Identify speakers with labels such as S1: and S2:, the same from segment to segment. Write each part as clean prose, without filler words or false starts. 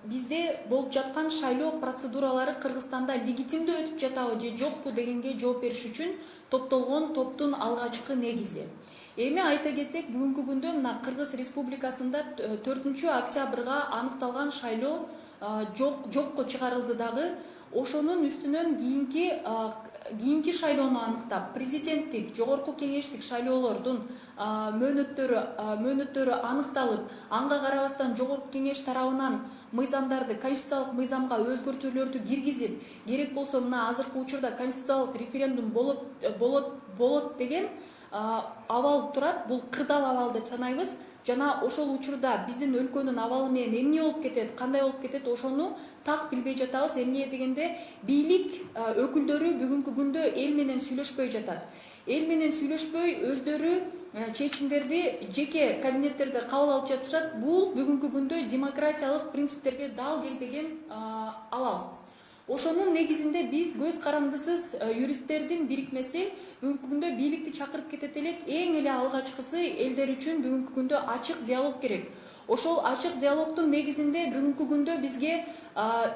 S1: бизде болуп жаткан шайлоо процедуралары Кыргызстанда легитимдүү өтүп жатабы же жокпу дегенге жооп бериш үчүн топтолгон топтун алгачкы негизи. Эми айта кетсек, бүгүнкү күндө мына Кыргыз Республикасында 4-октябрга аныкталган шайлоо жокко чыгарылды дагы. Ошонун үстүнөн кийинки шайлоону аныктап, президенттик, жогорку кеңештик шайлоолордун мөөнөттөрү аныкталып, анга карабастан жогорку кеңеш тарабынан мыйзамдарды, конституциялык мыйзамга өзгөртүүлөрдү киргизип, керек болсо мына азыркы учурда конституциялык референдум болот деген абал турат. Бул кырдаал абал деп санайбыз. Жана ошол учурда биздин өлкөнүн абалы менен эмне болуп кетет, кандай болуп кетет, ошону так билбей жатабыз. Эмне дегенде, бийлик өкүлдөрү бүгүнкү күндө эл менен сүйлөшпөй жатат. Эл менен сүйлөшпөй, өздөрү чечимдерди жеке кабинеттерде кабыл алып жатышат. Бул бүгүнкү күндө демократиялык принциптерге дал келбеген абал. Ошонун негизинде биз көз карандысыз юристтердин бирикмеси бүгүнкү күндө бийликти чакырып кетет элек. Эң эле алгачкысы элдер үчүн бүгүнкү күндө ачык диалог керек. Ошол ачык диалогдун негизинде бүгүнкү күндө бизге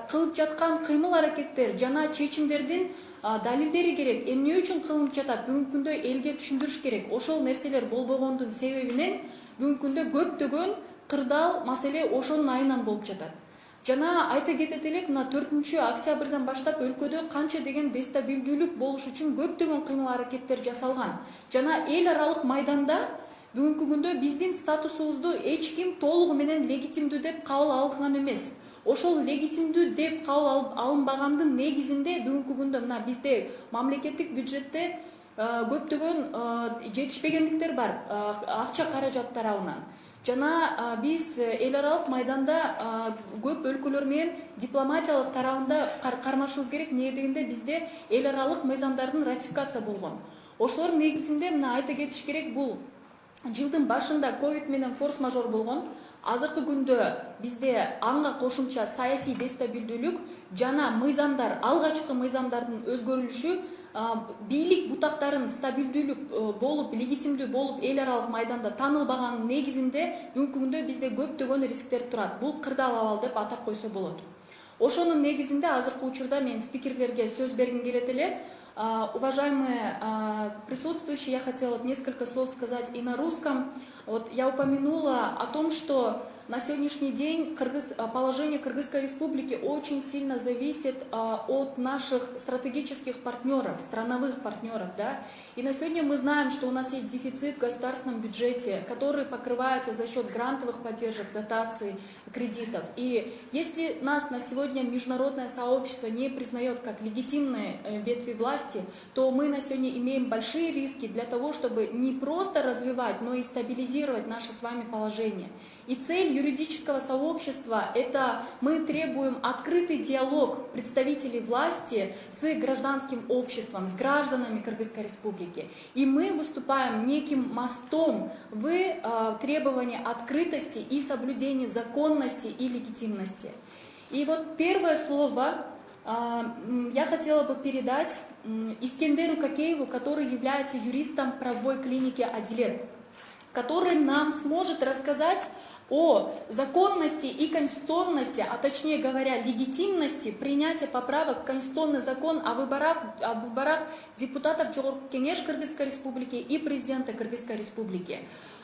S1: кылып жаткан кыймыл-аракеттер жана чечимдердин далилдери керек. Эмне үчүн кылынып жатат, бүгүнкү күндө элге түшүндүрүш керек. Ошол нерселер болбогондун себебинен бүгүнкү күндө көптөгөн кырдаал маселе ошонун айынан болуп жатат. Жана айта кетет элек, мына 4-октябрдан баштап өлкөдө канча деген дестабилдүүлүк болуш үчүн көптөгөн кыймыл-аракеттер жасалган. Жана эл аралык майданда бүгүнкү күндө биздин статусубузду эч ким толугу менен легитимдүү деп кабыл алган эмес. Ошол легитимдүү деп кабыл алынбагандын негизинде бүгүнкү күндө мына бизде мамлекеттик бюджетте көптөгөн жетишпегендиктер бар акча каражат тарабынан. Жана биз эл аралык майданда көп өлкөлөр менен дипломатиялык тарабында кармашыбыз керек. Эмне дегенде, бизде эл аралык мыйзамдардын ратификация болгон. Ошолор негизинде мына айта кетиш керек, бул жылдын башында ковид менен форс-мажор болгон. Азыркы күндө бизде анга кошумча саясий дестабилдүүлүк жана мыйзамдар, алгачкы мыйзамдардын өзгөрүлүшү, бийлик бутактарын стабилдүүлүк болуп, легитимдүү болуп, эл аралык майданда таанылбаганын негизинде бүгүнкү күндө бизде көптөгөн рисктер турат. Бул кырдаал абал деп атап койсо болот. Ошонун негизинде азыркы учурда мен спикерлерге сөз бергим келет эле. Уважаемые присутствующие, я хотела несколько слов сказать и на русском. Вот я упомянула о том, что на сегодняшний день положение Кыргызской Республики очень сильно зависит от наших стратегических партнеров, страновых партнеров. Да? И на сегодня мы знаем, что у нас есть дефицит в государственном бюджете, который покрывается за счет грантовых поддержек, дотаций, кредитов. И если нас на сегодня международное сообщество не признает как легитимные ветви власти, то мы на сегодня имеем большие риски для того, чтобы не просто развивать, но и стабилизировать наше с вами положение. И цель юридического сообщества – это мы требуем открытый диалог представителей власти с гражданским обществом, с гражданами Кыргызской Республики. И мы выступаем неким мостом в требовании открытости и соблюдения законности и легитимности. И вот первое слово я хотела бы передать Искендеру Кокееву, который является юристом правовой клиники «Адилет», который нам сможет рассказать о законности и конституционности, а точнее говоря, легитимности принятия поправок в Конституционный закон о выборах депутатов Жогорку Кеңеш Кыргызской Республики и президента Кыргызской Республики.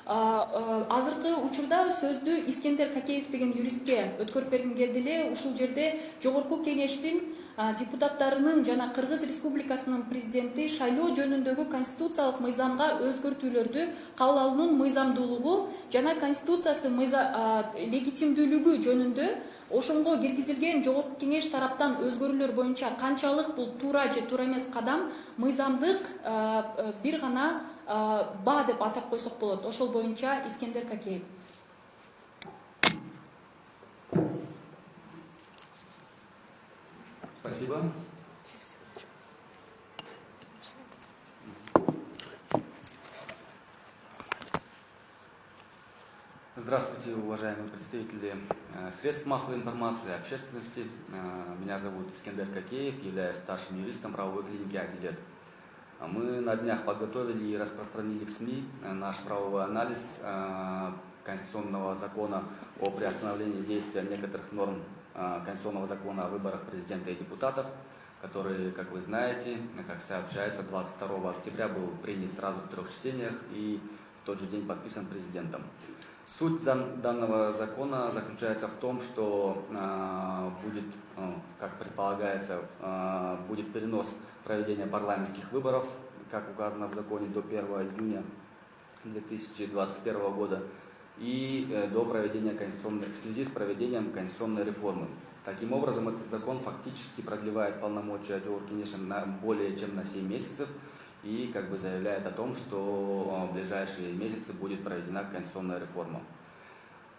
S1: Азыркы учурда сөздү Искендер Кокеев деген юристке өткөрүп бергим келди эле. Ушул жерде Жогорку Кеңештин депутаттарынын жана Кыргыз Республикасынын президенти шайлоо жөнүндөгү конституциялык мыйзамга өзгөртүүлөрдү кабыл алуунун мыйзамдуулугу жана конституциясы легитимдүүлүгү жөнүндө ошонго киргизилген Жогорку Кеңеш тараптан өзгөрүүлөр боюнча канчалык бул туура же туура эмес кадам, мыйзамдык бир гана ба деп атап койсок болот. Ошол боюнча Искендер Кокеев.
S2: Спасибо. Здравствуйте, уважаемые представители средств массовой информации, общественности. Меня зовут Искендер Кокеев, являюсь старшим юристом правовой клиники «Адилет». Мы на днях подготовили и распространили в СМИ наш правовой анализ Конституционного закона о приостановлении действия некоторых норм Конституционного закона о выборах президента и депутатов, который, как вы знаете, как сообщается, 22 октября был принят сразу в 3 чтениях и в тот же день подписан президентом. Суть данного закона заключается в том, что будет, как предполагается, будет перенос проведения парламентских выборов, как указано в законе, до 1 июня 2021 года и до проведения в связи с проведением конституционной реформы. Таким образом, этот закон фактически продлевает полномочия Джохор Кенеша более чем на 7 месяцев и как бы заявляет о том, что в ближайшие месяцы будет проведена конституционная реформа.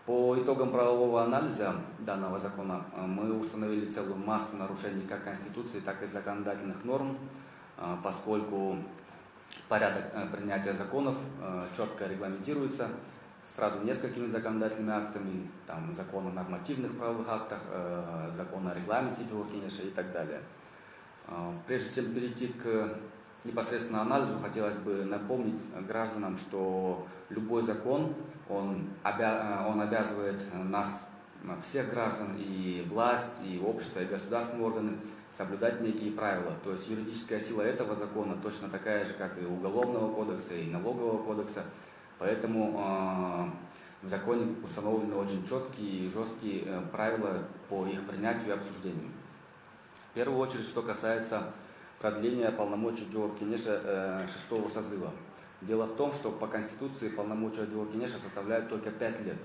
S2: По итогам правового анализа данного закона мы установили целую массу нарушений как Конституции, так и законодательных норм, поскольку порядок принятия законов четко регламентируется сразу несколькими законодательными актами, там, закон о нормативных правовых актах, закон о регламенте Джохор Кенеша и так далее. Прежде чем перейти к непосредственно анализу, хотелось бы напомнить гражданам, что любой закон, он обязывает нас, всех граждан, и власть, и общество, и государственные органы соблюдать некие правила. То есть юридическая сила этого закона точно такая же, как и Уголовного кодекса, и Налогового кодекса. Поэтому в законе установлены очень четкие и жесткие правила по их принятию и обсуждению. В первую очередь, что касается продления полномочий Джохор Кенеша 6-го созыва. Дело в том, что по Конституции полномочия Джохор Кенеша составляют только 5 лет.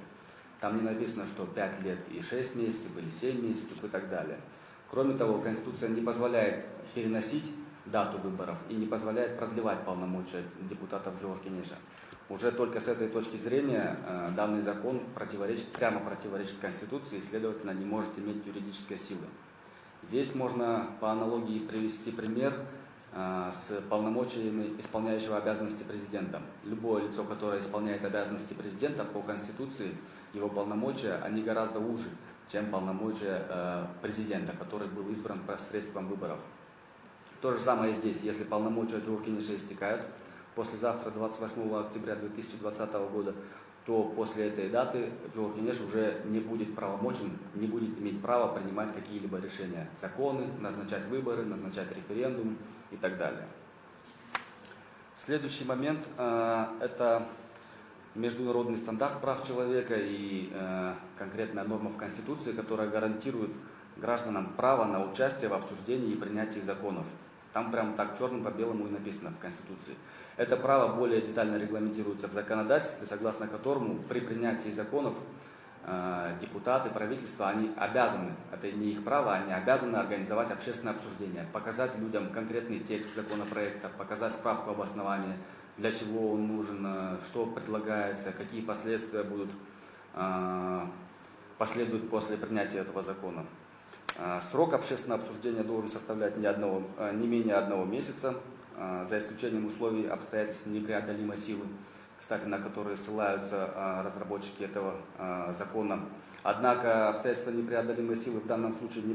S2: Там не написано, что 5 лет и 6 месяцев, или 7 месяцев и так далее. Кроме того, Конституция не позволяет переносить дату выборов и не позволяет продлевать полномочия депутатов Джохор Кенеша. Уже только с этой точки зрения данный закон прямо противоречит Конституции и, следовательно, не может иметь юридической силы. Здесь можно по аналогии привести пример с полномочиями исполняющего обязанности президента. Любое лицо, которое исполняет обязанности президента по Конституции, его полномочия, они гораздо уже, чем полномочия президента, который был избран посредством выборов. То же самое и здесь. Если полномочия Джохор Кенеша истекают послезавтра, 28 октября 2020 года, то после этой даты Джохор Кенеш уже не будет правомочен, не будет иметь права принимать какие-либо решения, законы, назначать выборы, назначать референдум и так далее. Следующий момент – это международный стандарт прав человека и конкретная норма в Конституции, которая гарантирует гражданам право на участие в обсуждении и принятии законов. Там прямо так черным по белому и написано в Конституции. Это право более детально регламентируется в законодательстве, согласно которому при принятии законов депутаты, правительство, они обязаны, это не их право, они обязаны организовать общественное обсуждение, показать людям конкретный текст законопроекта, показать справку обоснования, для чего он нужен, что предлагается, какие последствия последуют после принятия этого закона. Срок общественного обсуждения должен составлять не менее 1 месяца, за исключением условий обстоятельств непреодолимой силы, кстати, на которые ссылаются разработчики этого закона. Однако обстоятельства непреодолимой силы в данном случае не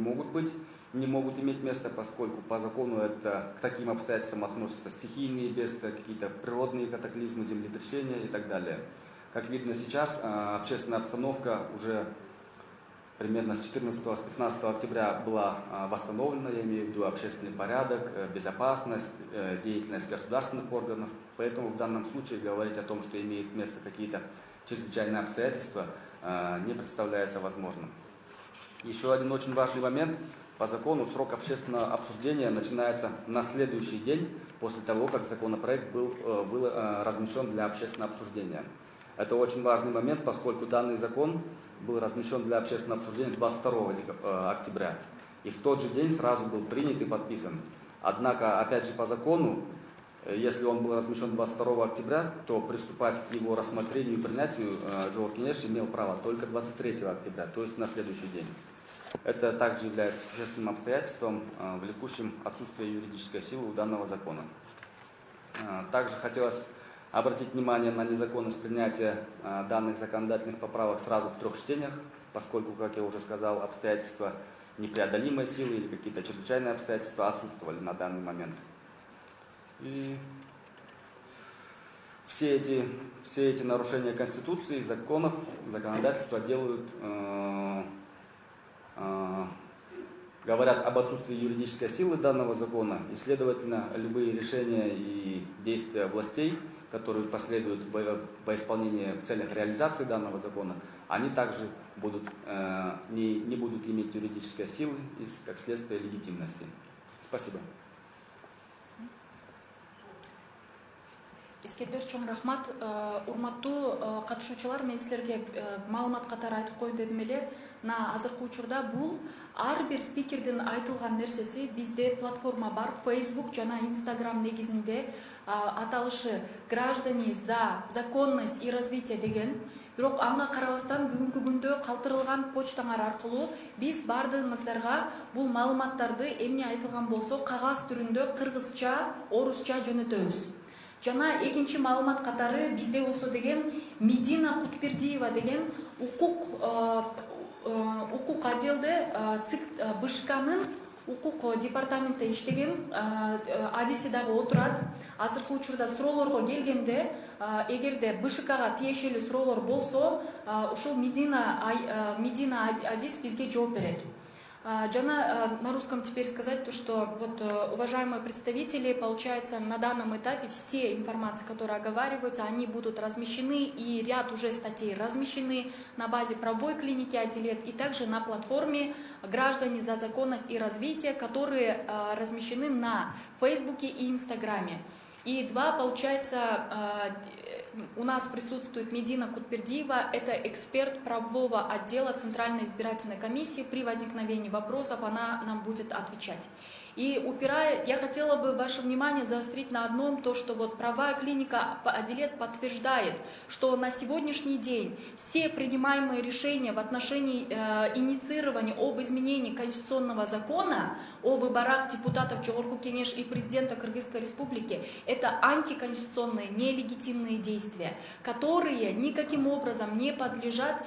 S2: могут иметь место, поскольку по закону к таким обстоятельствам относятся стихийные бедствия, какие-то природные катаклизмы, землетрясения и так далее. Как видно сейчас, общественная обстановка уже примерно с 14-15 октября была восстановлена, я имею в виду общественный порядок, безопасность, деятельность государственных органов. Поэтому в данном случае говорить о том, что имеют место какие-то чрезвычайные обстоятельства, не представляется возможным. Еще один очень важный момент. По закону срок общественного обсуждения начинается на следующий день после того, как законопроект был размещен для общественного обсуждения. Это очень важный момент, поскольку данный закон был размещен для общественного обсуждения 22 октября. И в тот же день сразу был принят и подписан. Однако, опять же, по закону, если он был размещен 22 октября, то приступать к его рассмотрению и принятию Джохор Кенеш имел право только 23 октября, то есть на следующий день. Это также является существенным обстоятельством, влекущим отсутствие юридической силы у данного закона. Также хотелось обратить внимание на незаконность принятия данных законодательных поправок сразу в 3 чтениях, поскольку, как я уже сказал, обстоятельства непреодолимой силы или какие-то чрезвычайные обстоятельства отсутствовали на данный момент. И все эти нарушения Конституции, законов, законодательства делают, говорят об отсутствии юридической силы данного закона, и, следовательно, любые решения и действия властей, которые последуют во исполнении в целях реализации данного закона, они также не будут иметь юридической силы и, как следствие, легитимности. Спасибо.
S1: Эскердер чоң рахмат. Урматтуу катышуучулар, мен силерге маалымат катары айтып коеюн дедим эле. На азыркы учурда бул ар бир спикердин айтылган нерсеси бизде платформа бар, Facebook жана Instagram негизинде аталышы «Граждане за законность и развитие» деген. Бирок ага карабастан бүгүнкү күндө калтырылган почтаңар аркылуу биз бардыгыңыздарга бул маалыматтарды эмне айтылган болсо кагаз түрүндө кыргызча, орусча жөнөтөбүз. Жана экинчи маалымат катары бизде болсо деген Медина Кутбердиева деген укук отделде БШКнын укук департаментте иштеген адиси дагы отурат. Азыркы учурда суроолорго келгенде, эгерде БШКга тиешелүү суроолор болсо, ушул Медина адис бизге жооп берет. Жана на русском теперь сказать то, что вот, уважаемые представители, получается, на данном этапе все информации, которые оговариваются, они будут размещены, и ряд уже статей размещены на базе правовой клиники Адилет и также на платформе «Граждане за законность и развитие», которые размещены на Фейсбуке и Инстаграме. И получается, у нас присутствует Медина Кутбердиева, это эксперт правового отдела Центральной избирательной комиссии. При возникновении вопросов она нам будет отвечать. И я хотела бы ваше внимание заострить на одном, то, что вот правовая клиника Адилет подтверждает, что на сегодняшний день все принимаемые решения в отношении инициирования об изменении конституционного закона о выборах депутатов Жогорку Кеңеш и президента Кыргызской Республики — это антиконституционные, нелегитимные действия, которые никаким образом не подлежат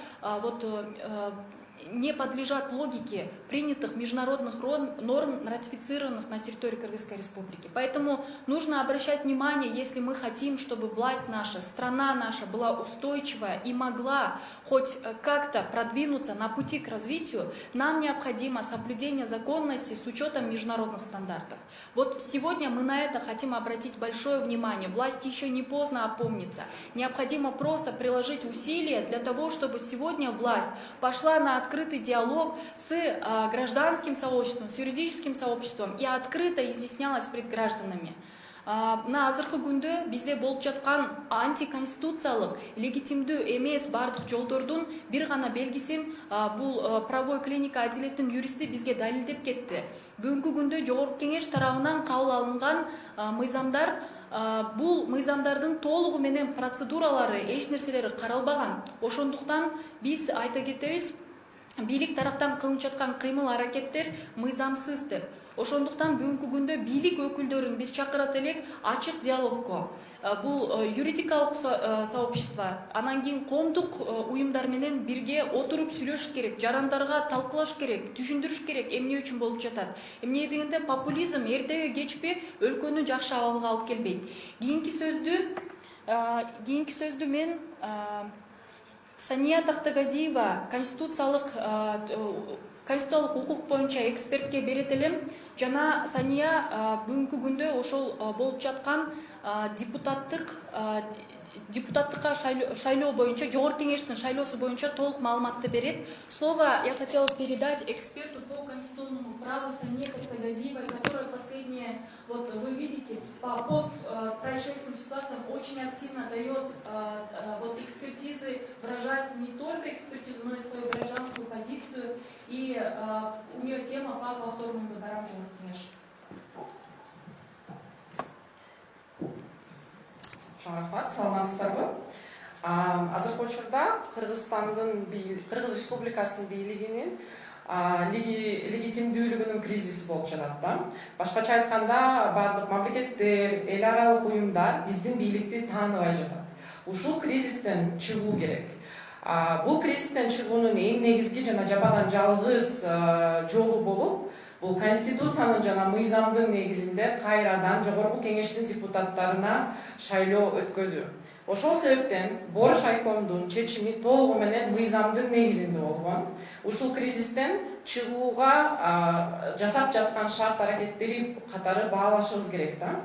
S1: логике принятых международных норм, ратифицированных на территории Кыргызской Республики. Поэтому нужно обращать внимание, если мы хотим, чтобы власть наша, страна наша была устойчивая и могла хоть как-то продвинуться на пути к развитию, нам необходимо соблюдение законности с учетом международных стандартов. Вот сегодня мы на это хотим обратить большое внимание. Власти еще не поздно опомниться. Необходимо просто приложить усилия для того, чтобы сегодня власть пошла на открытый диалог с гражданским сообществом, с юридическим сообществом и открыто изъяснялась перед гражданами. На азыркы күндө бизде болуп жаткан антиконституциялык, легитимдүү эмес бардык жолдордун бир гана белгисин бул правовой клиника Адилеттин юристи бизге далилдеп кетти. Бүгүнкү күндө Жогорку Кеңеш тарабынан кабыл алынган мыйзамдар, бул мыйзамдардын толугу менен процедуралары, эч нерселери каралбаган. Ошондуктан биз айта кетебиз, бийлик тараптан кылынып жаткан кыймыл-аракеттер мыйзамсыз деп. Ошондуктан бүгүнкү күндө бийлик өкүлдөрүн биз чакырат элек ачык диалогко. Бул юридикалык сообщество, анан кийин коомдук уюмдар менен бирге отуруп сүйлөшүш керек, жарандарга талкылаш керек, түшүндүрүш керек эмне үчүн болуп жатат. Эмне дегенде популизм эртеби кечпи өлкөнү жакшы абалга алып келбейт. Кийинки сөздү мен Сания Тактагазиева конституциялык укук боюнча экспертке берет элем. Жана Сания бүгүнкү күндө ошол болуп жаткан депутаттыкка шайлоо боюнча, Жогорку Кеңештин шайлоосу боюнча толук маалыматты берет. Слово я хотела передать эксперту по конституционному праву Сане Тактагазиевой, которая последние, вот вы видите, по постпроисшествийным ситуациям очень активно дает экспертизы, выражает не только экспертизу, но и свою гражданскую позицию. И у нее тема по повторным выборам Жогорку Кеңеш.
S3: Рахмат, саламатсыздарбы? Азыркы учурда Кыргыз Республикасынын бийлигинин легитимдүүлүгүнүн кризиси болуп жатат да. Башкача айтканда, бардык мамлекеттер, эл аралык уюмдар биздин бийликти тааныбай жатат. Ушул кризистен чыгуу керек. Бул кризистен чыгуунун эң негизги жана жападан жалгыз жолу болуп, бул конституциянын жана мыйзамдын негизинде кайрадан Жогорку Кеңештин депутаттарына шайлоо өткөзүү. Ошол себептен Борш айкомдун чечими толугу менен мыйзамдын негизинде болгон. Ушул кризистен чыгууга жасап жаткан шарт аракеттери катары баалашыбыз керек да.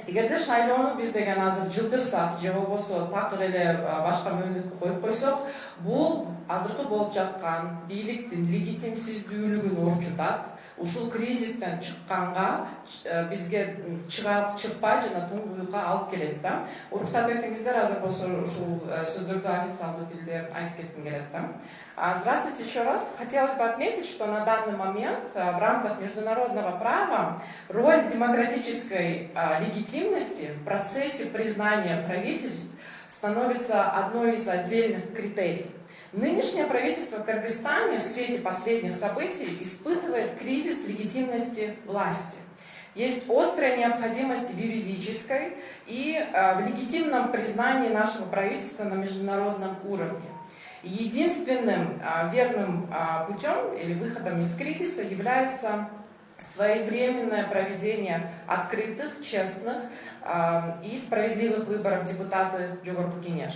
S3: Эгерде шайлоону биз деген азыр жылдырсак же болбосо такыр эле башка мөөнөткө коюп койсок, бул азыркы болуп жаткан бийликтин легитимсиздүүлүгүн орчутат. Ушул кризистен чыкканга бизге чыкпай жана туңгуюкка алып келет да. Уруксат этиңиздер, азыр болсо ушул сөздөрдү официалдуу тилде айтып кетким келет да. Здравствуйте еще раз. Хотелось бы отметить, что на данный момент в рамках международного права роль демократической легитимности в процессе признания правительств становится одной из отдельных критерий. Нынешнее правительство в Кыргызстане в свете последних событий испытывает кризис легитимности власти. Есть острая необходимость в юридической и в легитимном признании нашего правительства на международном уровне. Единственным верным путем или выходом из кризиса является своевременное проведение открытых, честных и справедливых выборов депутата Жогорку-Кенеш.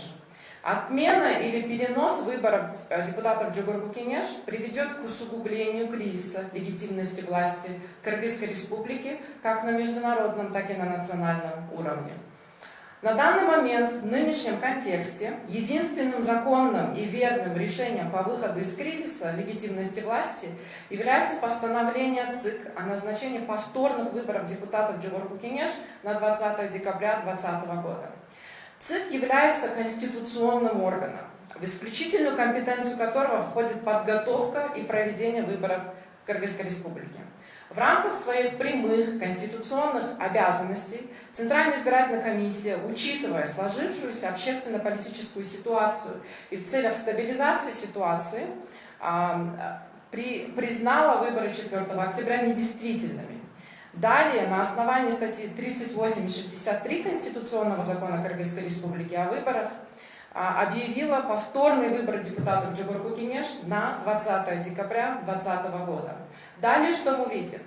S3: Отмена или перенос выборов депутатов Жогорку-Кенеш приведет к усугублению кризиса легитимности власти Кыргызской Республики как на международном, так и на национальном уровне. На данный момент в нынешнем контексте единственным законным и верным решением по выходу из кризиса легитимности власти является постановление ЦИК о назначении повторных выборов депутатов Жогорку-Кенеш на 20 декабря 2020 года. ЦИК является конституционным органом, в исключительную компетенцию которого входит подготовка и проведение выборов в Кыргызской Республике. В рамках своих прямых конституционных обязанностей Центральная избирательная комиссия, учитывая сложившуюся общественно-политическую ситуацию и в целях стабилизации ситуации, признала выборы 4 октября недействительными. Далее, на основании статьи 38 и 63 Конституционного закона Кыргызской Республики о выборах, объявила повторный выбор депутатов Жогорку-Кенеш на 20 декабря 2020 года. Далее, что мы видим?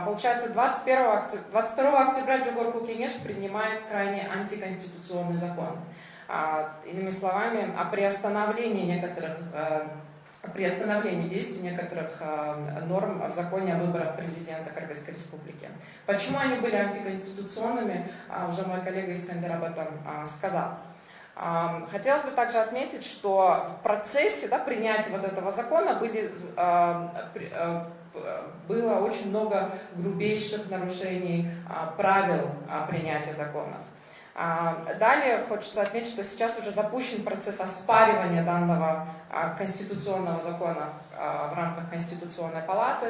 S3: Получается, 22 октября Жогорку-Кенеш принимает крайне антиконституционный закон. Иными словами, о приостановлении действий некоторых норм в законе о выборах президента Кыргызской Республики. Почему они были антиконституционными, уже мой коллега Искандер об этом сказал. Хотелось бы также отметить, что в процессе принятия вот этого закона было очень много грубейших нарушений правил принятия законов. Далее хочется отметить, что сейчас уже запущен процесс оспаривания данного конституционного закона в рамках Конституционной палаты.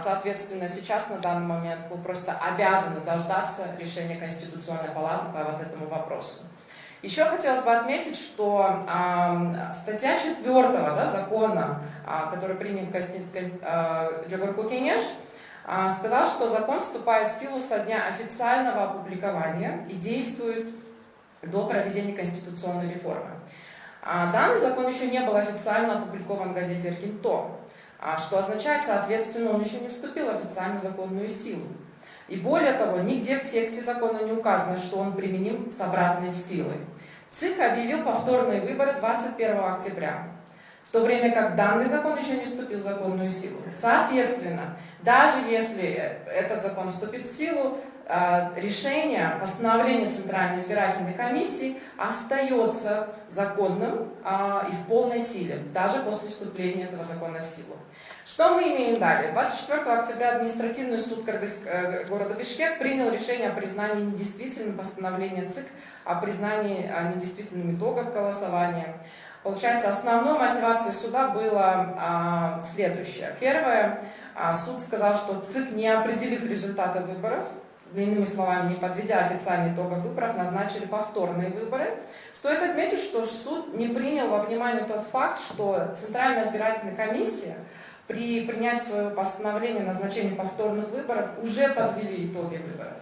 S3: Соответственно, сейчас на данный момент мы просто обязаны дождаться решения Конституционной палаты по вот этому вопросу. Еще хотелось бы отметить, что статья 4 закона, который принят Жогорку-Кенеш, сказал, что закон вступает в силу со дня официального опубликования и действует до проведения конституционной реформы. Данный закон еще не был официально опубликован в газете «Эркинто», что означает, соответственно, он еще не вступил в официальную законную силу. И более того, нигде в тексте закона не указано, что он применим с обратной силой. ЦИК объявил повторные выборы 21 октября, в то время как данный закон еще не вступил в законную силу. Соответственно, даже если этот закон вступит в силу, решение, постановление Центральной избирательной комиссии остается законным и в полной силе, даже после вступления этого закона в силу. Что мы имеем далее? 24 октября административный суд города Бишкек принял решение о признании недействительным постановления ЦИК о признании недействительным итогов голосования. Получается, основной мотивацией суда было следующее. Первое, суд сказал, что ЦИК, не определив результаты выборов, иными словами, не подведя официальный итог выборов, назначили повторные выборы. Стоит отметить, что суд не принял во внимание тот факт, что Центральная избирательная комиссия при принятии своего постановления о назначении повторных выборов уже подвели итоги выборов.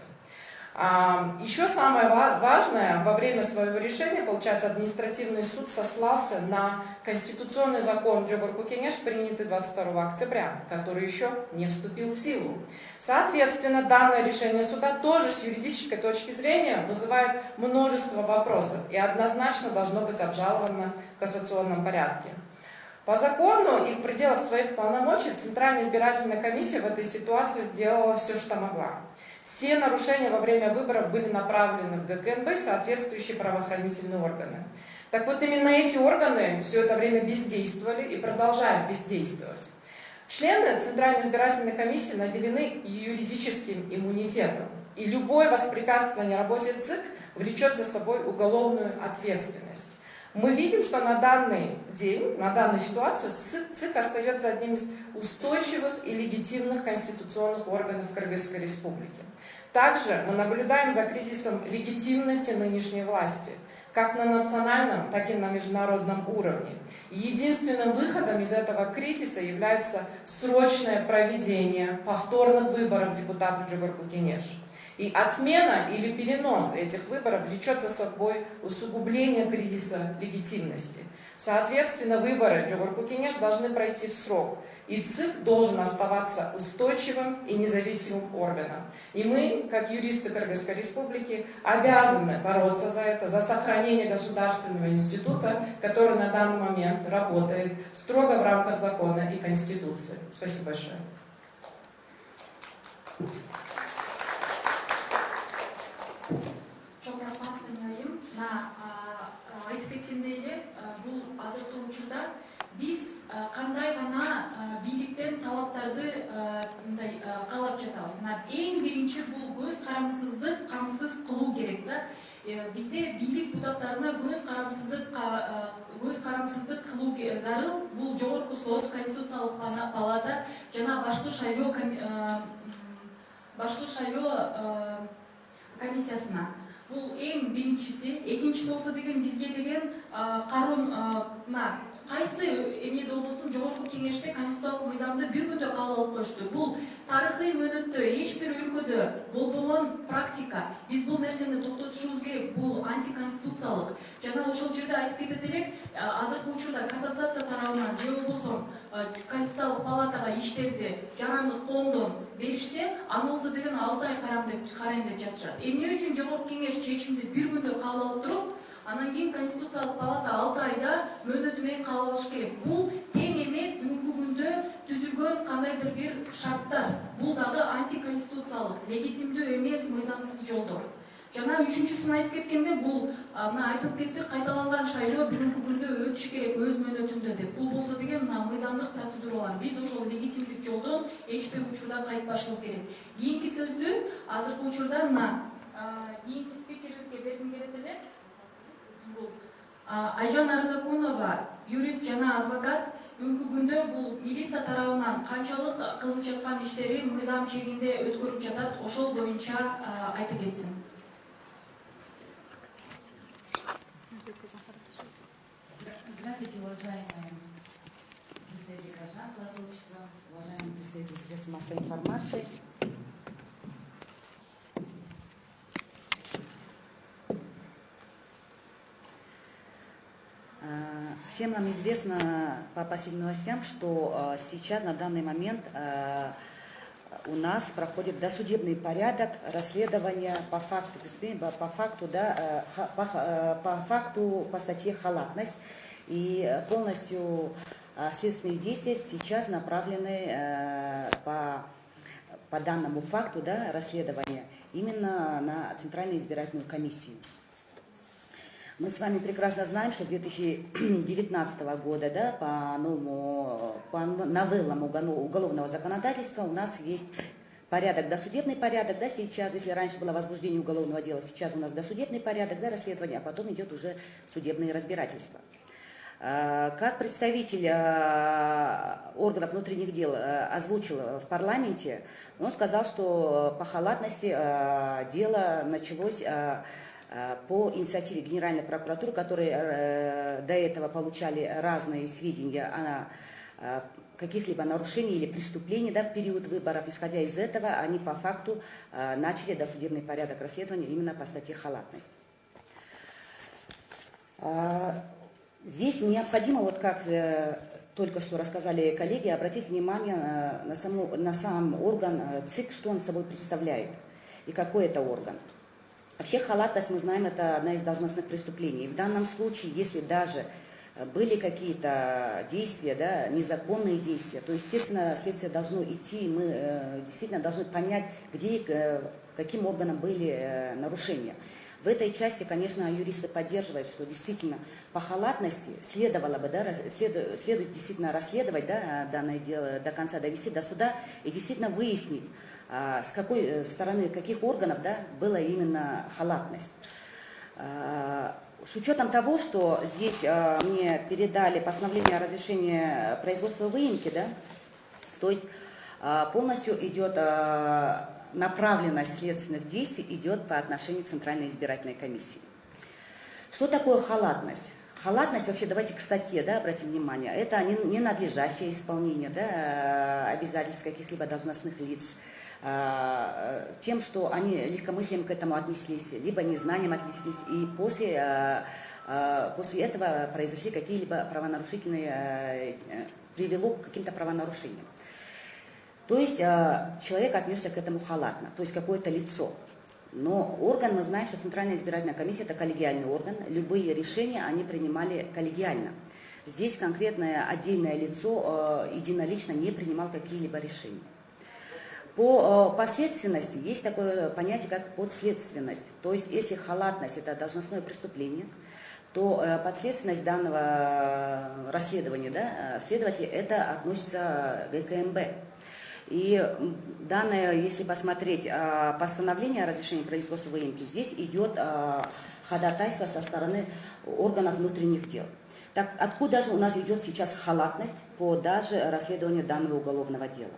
S3: Еще самое важное, во время своего решения, получается, административный суд сослался на конституционный закон Жогорку Кенеш, принятый 22 октября, который еще не вступил в силу. Соответственно, данное решение суда тоже с юридической точки зрения вызывает множество вопросов и однозначно должно быть обжаловано в кассационном порядке. По закону и в пределах своих полномочий Центральная избирательная комиссия в этой ситуации сделала все, что могла. Все нарушения во время выборов были направлены в ГКНБ, соответствующие правоохранительные органы. Так вот, именно эти органы все это время бездействовали и продолжают бездействовать. Члены Центральной избирательной комиссии наделены юридическим иммунитетом, и любое воспрепятствование работе ЦИК влечет за собой уголовную ответственность. Мы видим, что на данный день, на данную ситуацию ЦИК остается одним из устойчивых и легитимных конституционных органов Кыргызской Республики. Также мы наблюдаем за кризисом легитимности нынешней власти, как на национальном, так и на международном уровне. И единственным выходом из этого кризиса является срочное проведение повторных выборов депутатов Жогорку Кенеш. И отмена или перенос этих выборов влечет за собой усугубление кризиса легитимности. Соответственно, выборы Жогорку Кенеш должны пройти в срок, и ЦИК должен оставаться устойчивым и независимым органом. И мы, как юристы Кыргызской Республики, обязаны бороться за это, за сохранение государственного института, который на данный момент работает строго в рамках закона и Конституции. Спасибо большое.
S1: Айтып кеткендей эле, бул азыркы учурда биз кандай гана бийликтен талаптарды мындай каалап жатабыз. Эң биринчи бул көз карамсыздык камсыз кылуу керек да. Бизде бийлик будактарына көз карамсыздык кылуу зарыл. Бул жогорку сот, конституциялык палата жана башкы шайлоо комиссиясына. Бул эң биринчиси. Экинчиси болсо деген бизге деген карым кайсы эмнеде болбосун жогорку кеңеште конституциялык мыйзамды бир күндө кабыл алып коюшту. Бул тарыхый мөөнөттө эч бир өлкөдө болбогон практика. Биз бул нерсени токтотушубуз керек. Бул антиконституциялык. Жана ошол жерде айтып кетет элек, азыркы учурда кассация тарабынан же болбосо конституциялык палатага иштерди жарандык коомдон беришсе, аны болсо деген 6 ай карайм деп жатышат. Эмне үчүн жогорку кеңеш чечимди бир күндө кабыл алып туруп, анан кийин конституциялык палата 6 айда мөөнөтү менен кабыл алыш керек. Бул тең эмес бүгүнкү күндө түзүлгөн кандайдыр бир шарттар. Бул дагы антиконституциялык, легитимдүү эмес мыйзамсыз жолдор. Жана үчүнчүсүн айтып кеткенде, бул айтып кеттик, кайталанган шайлоо бүгүнкү күндө өтүш керек өз мөөнөтүндө деп. Бул болсо деген мыйзамдык процедуралар. Биз ошол легитимдик жолдон эч бир учурда кайтпашыбыз керек. Кийинки сөздү азыркы учурда кийинки спикерибизге бергим келет эле. Айжан Арзакунова, юрист жана адвокат, бүгүнкү күндө бул милиция тарабынан канчалык кылынып жаткан иштери мыйзам чегинде өткөрүп жатат, ошол боюнча айтып кетсин.
S4: Здравствуйте, уважаемые представители гражданского сообщества, уважаемые представители средств массовой информации. Всем нам известно по последним новостям, что сейчас на данный момент у нас проходит досудебный порядок расследования по факту по статье халатность, и полностью следственные действия сейчас направлены по данному факту расследования именно на Центральную избирательную комиссию. Мы с вами прекрасно знаем, что с 2019 года по новеллам уголовного законодательства у нас есть порядок, досудебный порядок, сейчас, если раньше было возбуждение уголовного дела, сейчас у нас досудебный порядок, расследование, а потом идет уже судебные разбирательства. Как представитель органов внутренних дел озвучил в парламенте, он сказал, что по халатности дело началось по инициативе Генеральной прокуратуры, которые до этого получали разные сведения о каких-либо нарушений или преступлений, да, в период выборов. Исходя из этого, они по факту начали досудебный порядок расследования именно по статье «Халатность». Здесь необходимо, вот как только что рассказали коллеги, обратить внимание на сам орган ЦИК, что он собой представляет и какой это орган. Вообще халатность, мы знаем, это одна из должностных преступлений. В данном случае, если даже были какие-то действия, да, незаконные действия, то, естественно, следствие должно идти, мы действительно должны понять, где, каким органом были нарушения. В этой части, конечно, юристы поддерживают, что действительно по халатности следовало бы, да, следует действительно расследовать, да, данное дело до конца, довести до суда и действительно выяснить, с какой стороны, каких органов, да, была именно халатность. С учетом того, что здесь мне передали постановление о разрешении производства выемки, да, то есть полностью идет направленность следственных действий идет по отношению к Центральной избирательной комиссии. Что такое халатность? Халатность, вообще, давайте к статье, да, обратим внимание, это ненадлежащее исполнение, да, обязательств каких-либо должностных лиц, тем, что они легкомыслием к этому отнеслись, либо незнанием отнеслись, и после этого произошли какие-либо правонарушительные, привело к каким-то правонарушениям. То есть человек отнесся к этому халатно, то есть какое-то лицо. Но орган, мы знаем, что Центральная избирательная комиссия – это коллегиальный орган, любые решения они принимали коллегиально. Здесь конкретное отдельное лицо единолично не принимало какие-либо решения. По подследственности есть такое понятие, как подследственность. То есть если халатность – это должностное преступление, то подследственность данного расследования, да, следователя, это относится к ГКМБ. И данное, если посмотреть постановление о разрешении производства выемки, здесь идет ходатайство со стороны органов внутренних дел. Так откуда же у нас идет сейчас халатность по даже расследованию данного уголовного дела?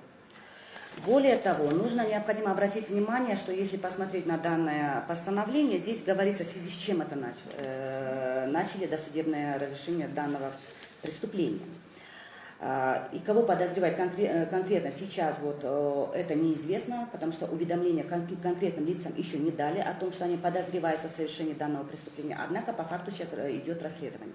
S4: Более того, необходимо обратить внимание, что если посмотреть на данное постановление, здесь говорится, в связи с чем это начали досудебное разрешение данного преступления. И кого подозревать конкретно сейчас, вот это неизвестно, потому что уведомления конкретным лицам еще не дали о том, что они подозреваются в совершении данного преступления. Однако по факту сейчас идет расследование.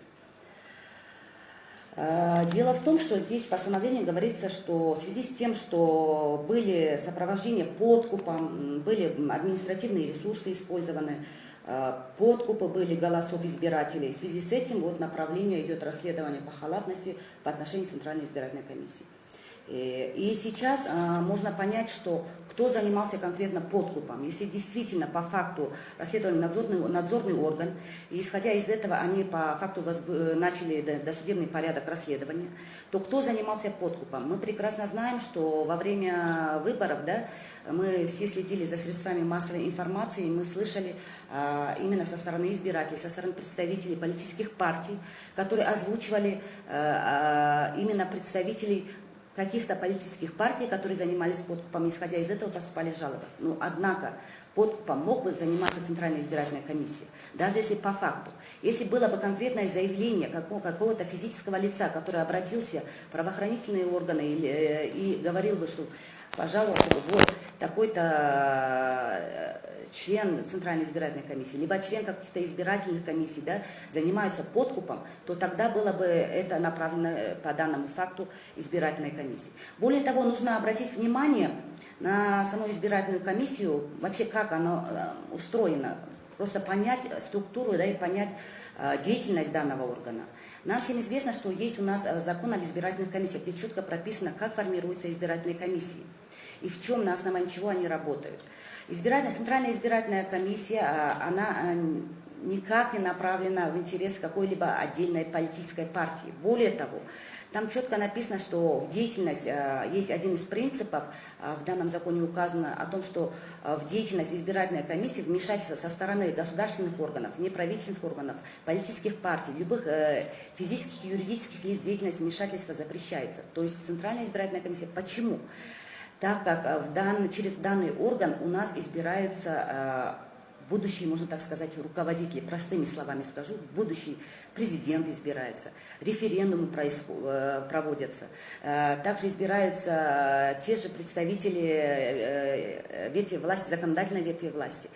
S4: Дело в том, что здесь в постановлении говорится, что в связи с тем, что были сопровождения подкупом, были административные ресурсы использованы, подкупы были голосов избирателей. В связи с этим вот направление идет расследование по халатности по отношению к Центральной избирательной комиссии. И сейчас можно понять, что кто занимался конкретно подкупом. Если действительно по факту расследовали надзорный орган, и исходя из этого они по факту начали досудебный порядок расследования, то кто занимался подкупом? Мы прекрасно знаем, что во время выборов, да, мы все следили за средствами массовой информации, и мы слышали именно со стороны избирателей, со стороны представителей политических партий, которые озвучивали именно представителей каких-то политических партий, которые занимались подкупом, исходя из этого поступали жалобы. Но, однако, подкупом мог бы заниматься Центральная избирательная комиссия, даже если по факту. Если было бы конкретное заявление какого-то физического лица, который обратился в правоохранительные органы и говорил бы, что, пожалуйста, вот такой-то член Центральной избирательной комиссии, либо член каких-то избирательных комиссий, да, занимаются подкупом, то тогда было бы это направлено по данному факту избирательной комиссии. Более того, нужно обратить внимание на саму избирательную комиссию, вообще как она устроена, просто понять структуру, да, и понять деятельность данного органа. Нам всем известно, что есть у нас закон об избирательных комиссиях, где четко прописано, как формируются избирательные комиссии и в чем, на основании чего они работают. Центральная избирательная комиссия, она никак не направлена в интерес какой-либо отдельной политической партии. Более того, там четко написано, что в деятельность, есть один из принципов, в данном законе указано о том, что в деятельность избирательной комиссии вмешательство со стороны государственных органов, неправительственных органов, политических партий, любых физических и юридических лиц деятельность вмешательства запрещается. То есть Центральная избирательная комиссия. Почему? Так как через данный орган у нас избираются будущий, можно так сказать, руководители, простыми словами скажу, будущий президент избирается, референдумы проводятся, также избираются те же представители ветви власти, законодательной ветви власти.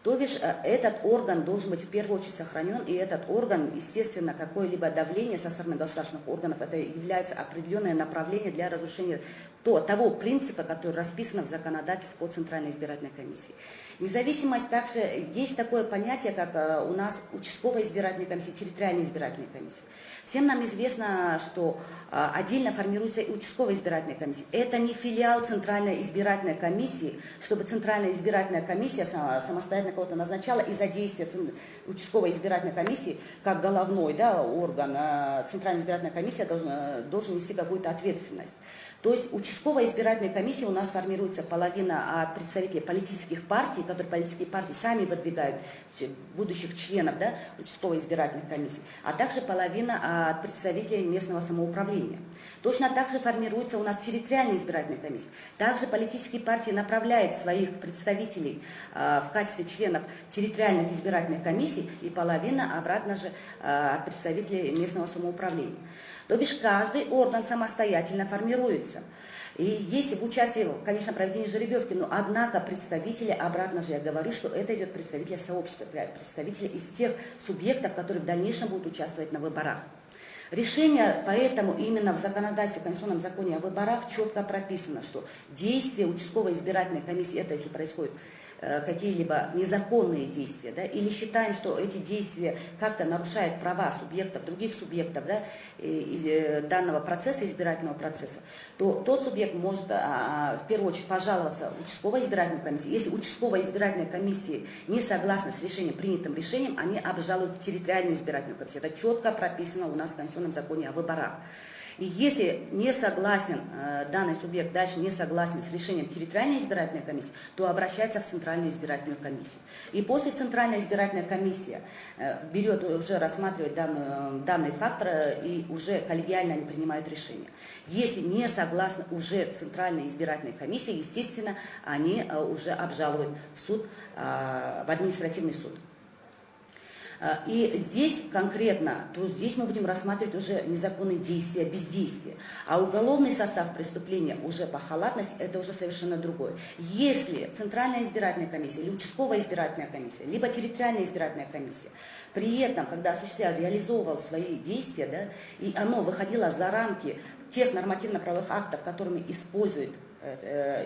S4: То бишь, этот орган должен быть в первую очередь сохранен, и этот орган, естественно, какое-либо давление со стороны государственных органов, это является определенное направление для разрушения того принципа, который расписан в законодательстве по Центральной избирательной комиссии. Независимость также, есть такое понятие, как у нас участковая избирательная комиссия, территориальная избирательная комиссия. Всем нам известно, что отдельно формируется и участковая избирательная комиссия. Это не филиал Центральной избирательной комиссии, чтобы Центральная избирательная комиссия самостоятельно кого-то назначала, и за действия участковой избирательной комиссии, как головной, да, орган, Центральная избирательная комиссия должен нести какую-то ответственность. То есть участковая избирательная комиссия у нас формируется половина от представителей политических партий, которые политические партии сами выдвигают будущих членов, да, участковой избирательной комиссии, а также половина от представителей местного самоуправления. Точно так же формируется у нас территориальная избирательная комиссия. Также политические партии направляют своих представителей в качестве членов территориальных избирательных комиссий, и половина обратно же от представителей местного самоуправления. То бишь каждый орган самостоятельно формируется. И есть в участии, конечно, проведение жеребьевки, но однако представители, обратно же я говорю, что это идет представители сообщества, представители из тех субъектов, которые в дальнейшем будут участвовать на выборах. Решение, поэтому именно в законодательстве, в Конституционном законе о выборах четко прописано, что действия участковой избирательной комиссии, это если происходит какие-либо незаконные действия, да, или считаем, что эти действия как-то нарушают права субъектов, других субъектов, да, данного процесса, избирательного процесса, то тот субъект может в первую очередь пожаловаться в участковой избирательной комиссии. Если участковая избирательная комиссия не согласна с решением, принятым решением, они обжалуют в территориальную избирательную комиссию. Это четко прописано у нас в Конституционном законе о выборах. И если не согласен данный субъект, дальше не согласен с решением территориальной избирательной комиссии, то обращается в Центральную избирательную комиссию. И после Центральная избирательная комиссия берет, уже рассматривает данный фактор, и уже коллегиально они принимают решение. Если не согласны уже Центральной избирательной комиссии, естественно, они уже обжалуют в суд, в административный суд. И здесь конкретно, то здесь мы будем рассматривать уже незаконные действия, бездействия. А уголовный состав преступления уже по халатности, это уже совершенно другое. Если Центральная избирательная комиссия или участковая избирательная комиссия, либо территориальная избирательная комиссия, при этом, когда осуществлял, реализовывал свои действия, да, и оно выходило за рамки тех нормативно-правовых актов, которыми используют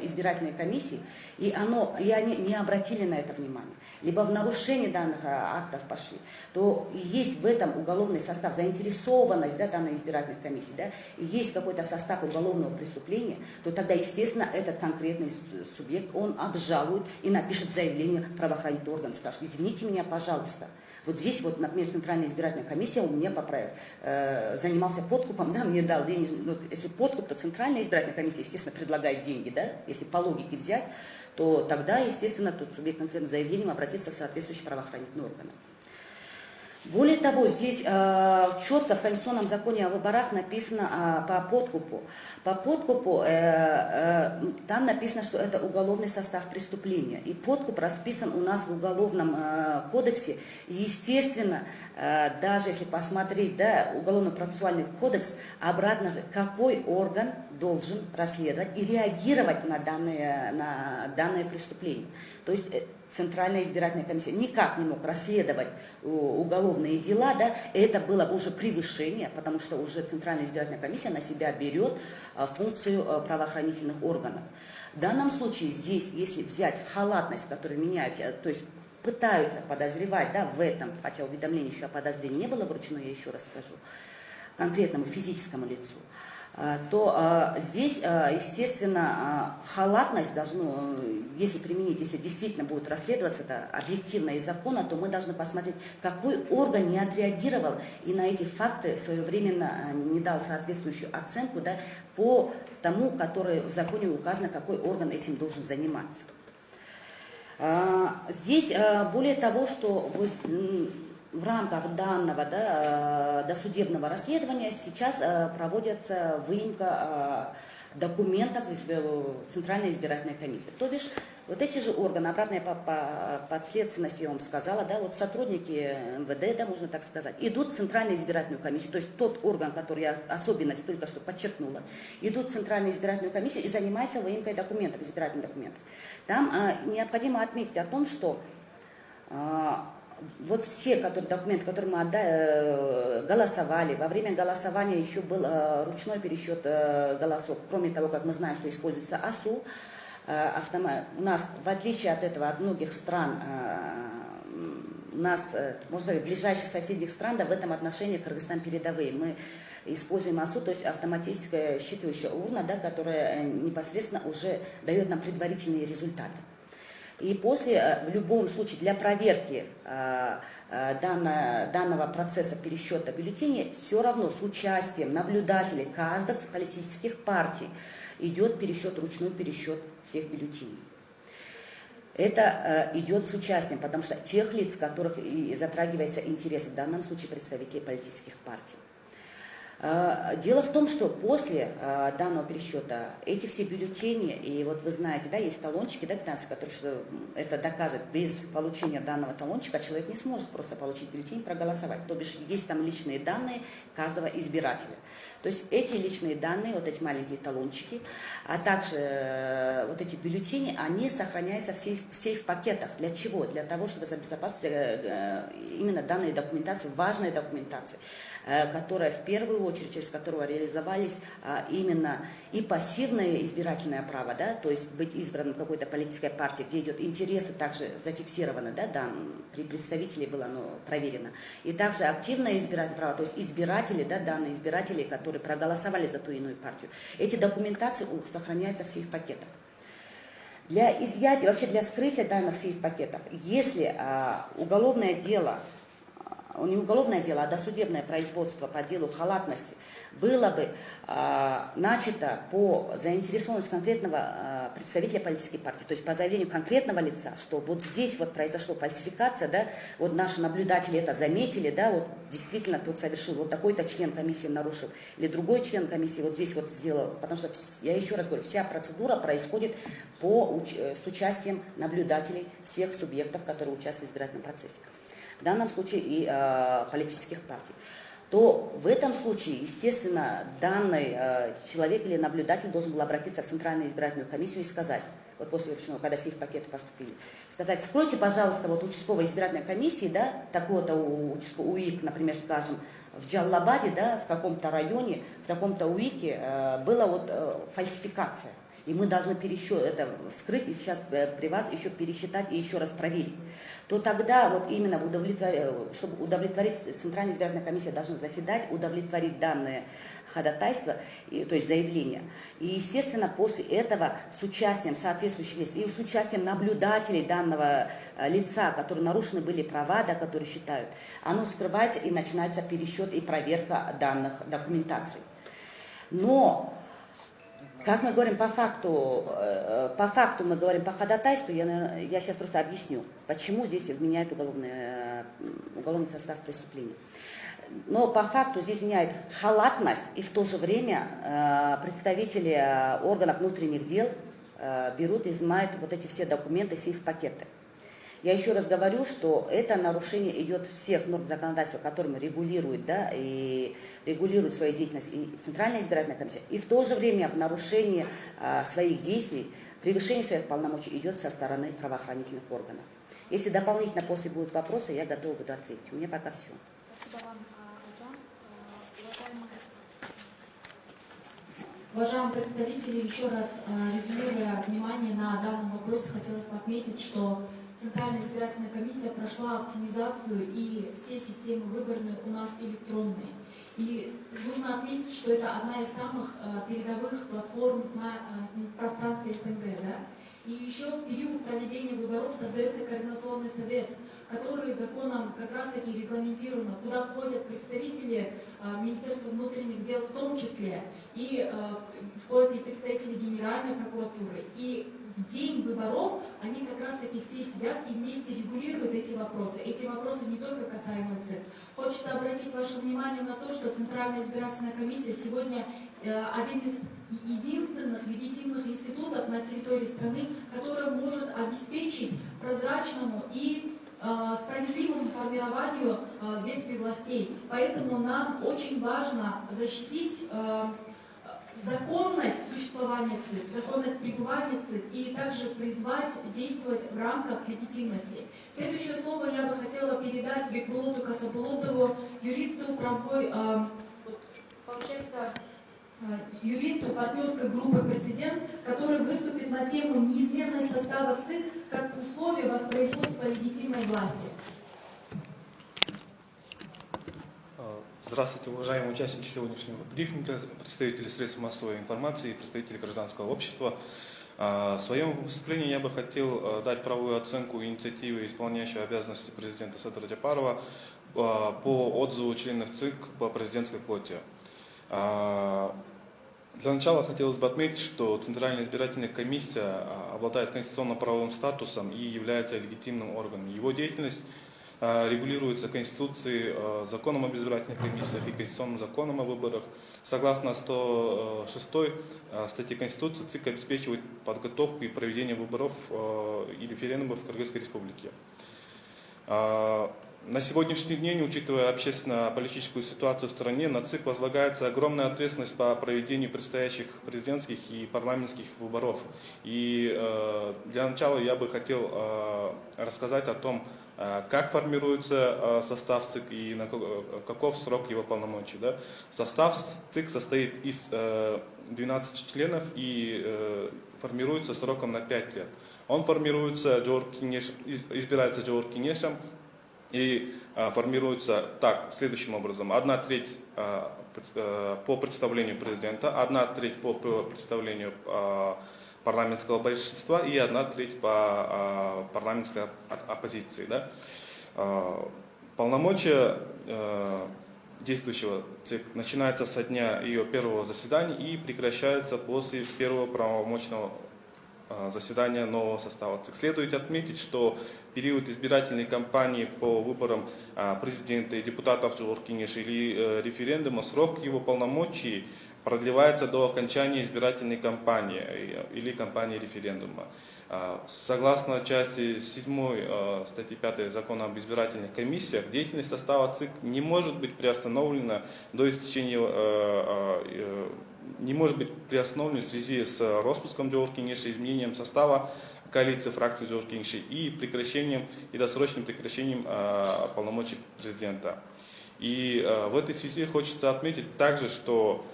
S4: избирательные комиссии, и они не обратили на это внимание, либо в нарушение данных актов пошли, то есть в этом уголовный состав, заинтересованность, да, данной избирательной комиссии, да, и есть какой-то состав уголовного преступления, то тогда, естественно, этот конкретный субъект, он обжалует и напишет заявление в правоохранительный орган, скажет: извините меня, пожалуйста, вот здесь, вот, например, Центральная избирательная комиссия у меня занимался подкупом, да, мне дал денежный, ну, если подкуп, то Центральная избирательная комиссия, естественно, предлагает деньги, да, если по логике взять, то тогда, естественно, тот субъект конкретным заявлением обратится в соответствующий правоохранительный орган. Более того, здесь четко в Конституционном законе о выборах написано по подкупу. По подкупу там написано, что это уголовный состав преступления. И подкуп расписан у нас в Уголовном кодексе. И, естественно, даже если посмотреть, да, Уголовно-процессуальный кодекс, обратно же, какой орган должен расследовать и реагировать на данное преступление. То есть Центральная избирательная комиссия никак не мог расследовать уголовные дела, да, это было бы уже превышение, потому что уже Центральная избирательная комиссия на себя берет функцию правоохранительных органов. В данном случае здесь, если взять халатность, которую меняют, то есть пытаются подозревать, да, в этом, хотя уведомление еще о подозрении не было вручено, я еще раз скажу, конкретному физическому лицу, то здесь, естественно, халатность должна, если применить, если действительно будет расследоваться это объективно и законно, то мы должны посмотреть, какой орган не отреагировал и на эти факты своевременно не дал соответствующую оценку, да, по тому, который в законе указано, какой орган этим должен заниматься. Здесь более того, что в рамках данного, да, досудебного расследования сейчас проводится выемка документов Центральной избирательной комиссии. То бишь, вот эти же органы, обратная подследственность, я вам сказала, да, вот сотрудники МВД, да, можно так сказать, идут в Центральную избирательную комиссию, то есть тот орган, который я особенность только что подчеркнула, идут в Центральную избирательную комиссию и занимаются выемкой документов, избирательных документов. Там необходимо отметить о том, что вот все документы, которые мы голосовали, во время голосования еще был ручной пересчет голосов, кроме того, как мы знаем, что используется АСУ, у нас, в отличие от этого, от многих стран, у нас, можно сказать, ближайших соседних стран, да, в этом отношении Кыргызстан передовые. Мы используем АСУ, то есть автоматическая считывающая урна, да, которая непосредственно уже дает нам предварительные результаты. И после, в любом случае, для проверки данного процесса пересчета бюллетеней, все равно с участием наблюдателей каждой политических партий идет пересчет, ручной пересчет всех бюллетеней. Это идет с участием, потому что тех лиц, которых и затрагивается интерес, в данном случае представителей политических партий. Дело в том, что после данного пересчета эти все бюллетени, и вот вы знаете, да, есть талончики, да, квитанции, которые что это доказывают, без получения данного талончика человек не сможет просто получить бюллетень и проголосовать. То бишь есть там личные данные каждого избирателя. То есть эти личные данные, вот эти маленькие талончики, а также вот эти бюллетени, они сохраняются в сейф-пакетах. Для чего? Для того, чтобы обезопасить именно данные документации, важной документации, которая в первую очередь, через которую реализовались именно и пассивное избирательное право, да, то есть быть избранным в какой-то политической партии, где идет интересы, также зафиксировано, да, при представителе было оно проверено, и также активное избирательное право, то есть избиратели, да, данные избиратели, которые проголосовали за ту или иную партию. Эти документации сохраняются в сейф-пакетах. Для изъятия, вообще для скрытия данных сейф-пакетов, если уголовное дело, не уголовное дело, а досудебное производство по делу халатности было бы начато по заинтересованности конкретного представителя политической партии, то есть по заявлению конкретного лица, что вот здесь вот произошла фальсификация, да, вот наши наблюдатели это заметили, да, вот действительно тот совершил, вот такой-то член комиссии нарушил, или другой член комиссии вот здесь вот сделал, потому что, я еще раз говорю, вся процедура происходит с участием наблюдателей всех субъектов, которые участвуют в избирательном процессе. В данном случае и политических партий, то в этом случае, естественно, данный человек или наблюдатель должен был обратиться в Центральную избирательную комиссию и сказать, вот после ручного, когда сейф-пакеты поступили, сказать, скройте, пожалуйста, вот участковой избирательной комиссии, да, такого-то УИК, например, скажем, в Джаллабаде, да, в каком-то районе, в таком-то УИКе была вот фальсификация. И мы должны это вскрыть и сейчас при вас еще пересчитать и еще раз проверить. То тогда вот именно чтобы удовлетворить, Центральная избирательная комиссия должна заседать, удовлетворить данное ходатайство, то есть заявление. И, естественно, после этого с участием соответствующих лиц и с участием наблюдателей данного лица, которые нарушены были права, да, которые считают, оно скрывается и начинается пересчет и проверка данных документаций. Но как мы говорим по факту мы говорим по ходатайству, я сейчас просто объясню, почему здесь вменяют уголовный состав преступления. Но по факту здесь меняет халатность, и в то же время представители органов внутренних дел берут, изымают вот эти все документы, сейф-пакеты. Я еще раз говорю, что это нарушение идет всех норм законодательства, которыми регулирует, да, и регулирует свою деятельность и Центральная избирательная комиссия, и в то же время в нарушении своих действий, превышение своих полномочий идет со стороны правоохранительных органов. Если дополнительно после будут вопросы, я готова буду ответить. У меня пока все.
S1: Спасибо вам, уважаемые представители, еще раз резюмируя внимание на данном вопросе, хотелось бы отметить, что Центральная избирательная комиссия прошла оптимизацию, и все системы выборные у нас электронные. И нужно отметить, что это одна из самых передовых платформ на пространстве СНГ. Да? И еще в период проведения выборов создается координационный совет, который законом как раз-таки регламентировано, куда входят представители Министерства внутренних дел в том числе, и входят и представители Генеральной прокуратуры. И в день выборов они как раз-таки все сидят и вместе регулируют эти вопросы. Эти вопросы не только касаемы ЦИК. Хочется обратить ваше внимание на то, что Центральная избирательная комиссия сегодня один из единственных единых легитимных институтов на территории страны, которые может обеспечить прозрачному и справедливому формированию ветви властей. Поэтому нам очень важно защитить законность существования ЦИК, законность пребывания ЦИК и также призвать действовать в рамках легитимности. Следующее слово я бы хотела передать Бекболоту Касаболотову, юристу правовой, юристу партнерской группы «Прецедент», который выступит на тему неизменность состава ЦИК как условие воспроизводства легитимной власти.
S5: Здравствуйте, уважаемые участники сегодняшнего брифинга, представители средств массовой информации и представители гражданского общества. В своем выступлении я бы хотел дать правовую оценку инициативы, исполняющей обязанности президента Садыра Джапарова по отзыву членов ЦИК по президентской квоте. Для начала хотелось бы отметить, что Центральная избирательная комиссия обладает конституционно-правовым статусом и является легитимным органом. Его деятельность регулируется Конституцией, законом об избирательных комиссиях и Конституционным законом о выборах. Согласно 106 статье Конституции, ЦИК обеспечивает подготовку и проведение выборов и референдумов в Кыргызской республике. На сегодняшний день, учитывая общественно-политическую ситуацию в стране, на ЦИК возлагается огромная ответственность по проведению предстоящих президентских и парламентских выборов. И для начала я бы хотел рассказать о том, как формируется состав ЦИК и каков срок его полномочий. Да? Состав ЦИК состоит из 12 членов и формируется сроком на 5 лет. Он формируется, избирается Джоур Кенешем и формируется так, следующим образом. 1/3 по представлению президента, 1/3 по представлению парламентского большинства и 1/3 по парламентской оппозиции. Да? Полномочия действующего ЦИК начинаются со дня ее первого заседания и прекращаются после первого правомочного заседания нового состава ЦИК. Следует отметить, что период избирательной кампании по выборам президента и депутатов Джоур Кенеш или референдума, срок его полномочий продлевается до окончания избирательной кампании или кампании референдума. Согласно части 7 статьи 5 Закона об избирательных комиссиях, деятельность состава ЦИК не может быть приостановлена до истечения, в связи с распуском Джоур Кенеша, изменением состава коалиции фракции Джоур Кенеша и прекращением и досрочным прекращением полномочий президента. И в этой связи хочется отметить также, что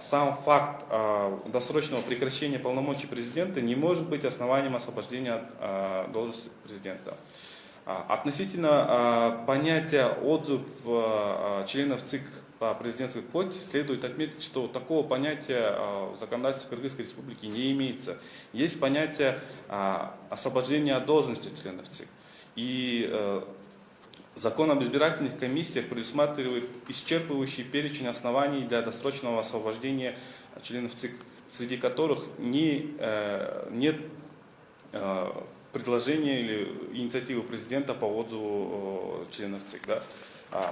S5: сам факт досрочного прекращения полномочий президента не может быть основанием освобождения от должности президента. Относительно понятия отзыв членов ЦИК по президентской квоте следует отметить, что такого понятия в законодательстве Кыргызской республики не имеется. Есть понятие освобождения от должности членов ЦИК. И Закон об избирательных комиссиях предусматривает исчерпывающий перечень оснований для досрочного освобождения членов ЦИК, среди которых нет предложения или инициативы президента по отзыву членов ЦИК. Да.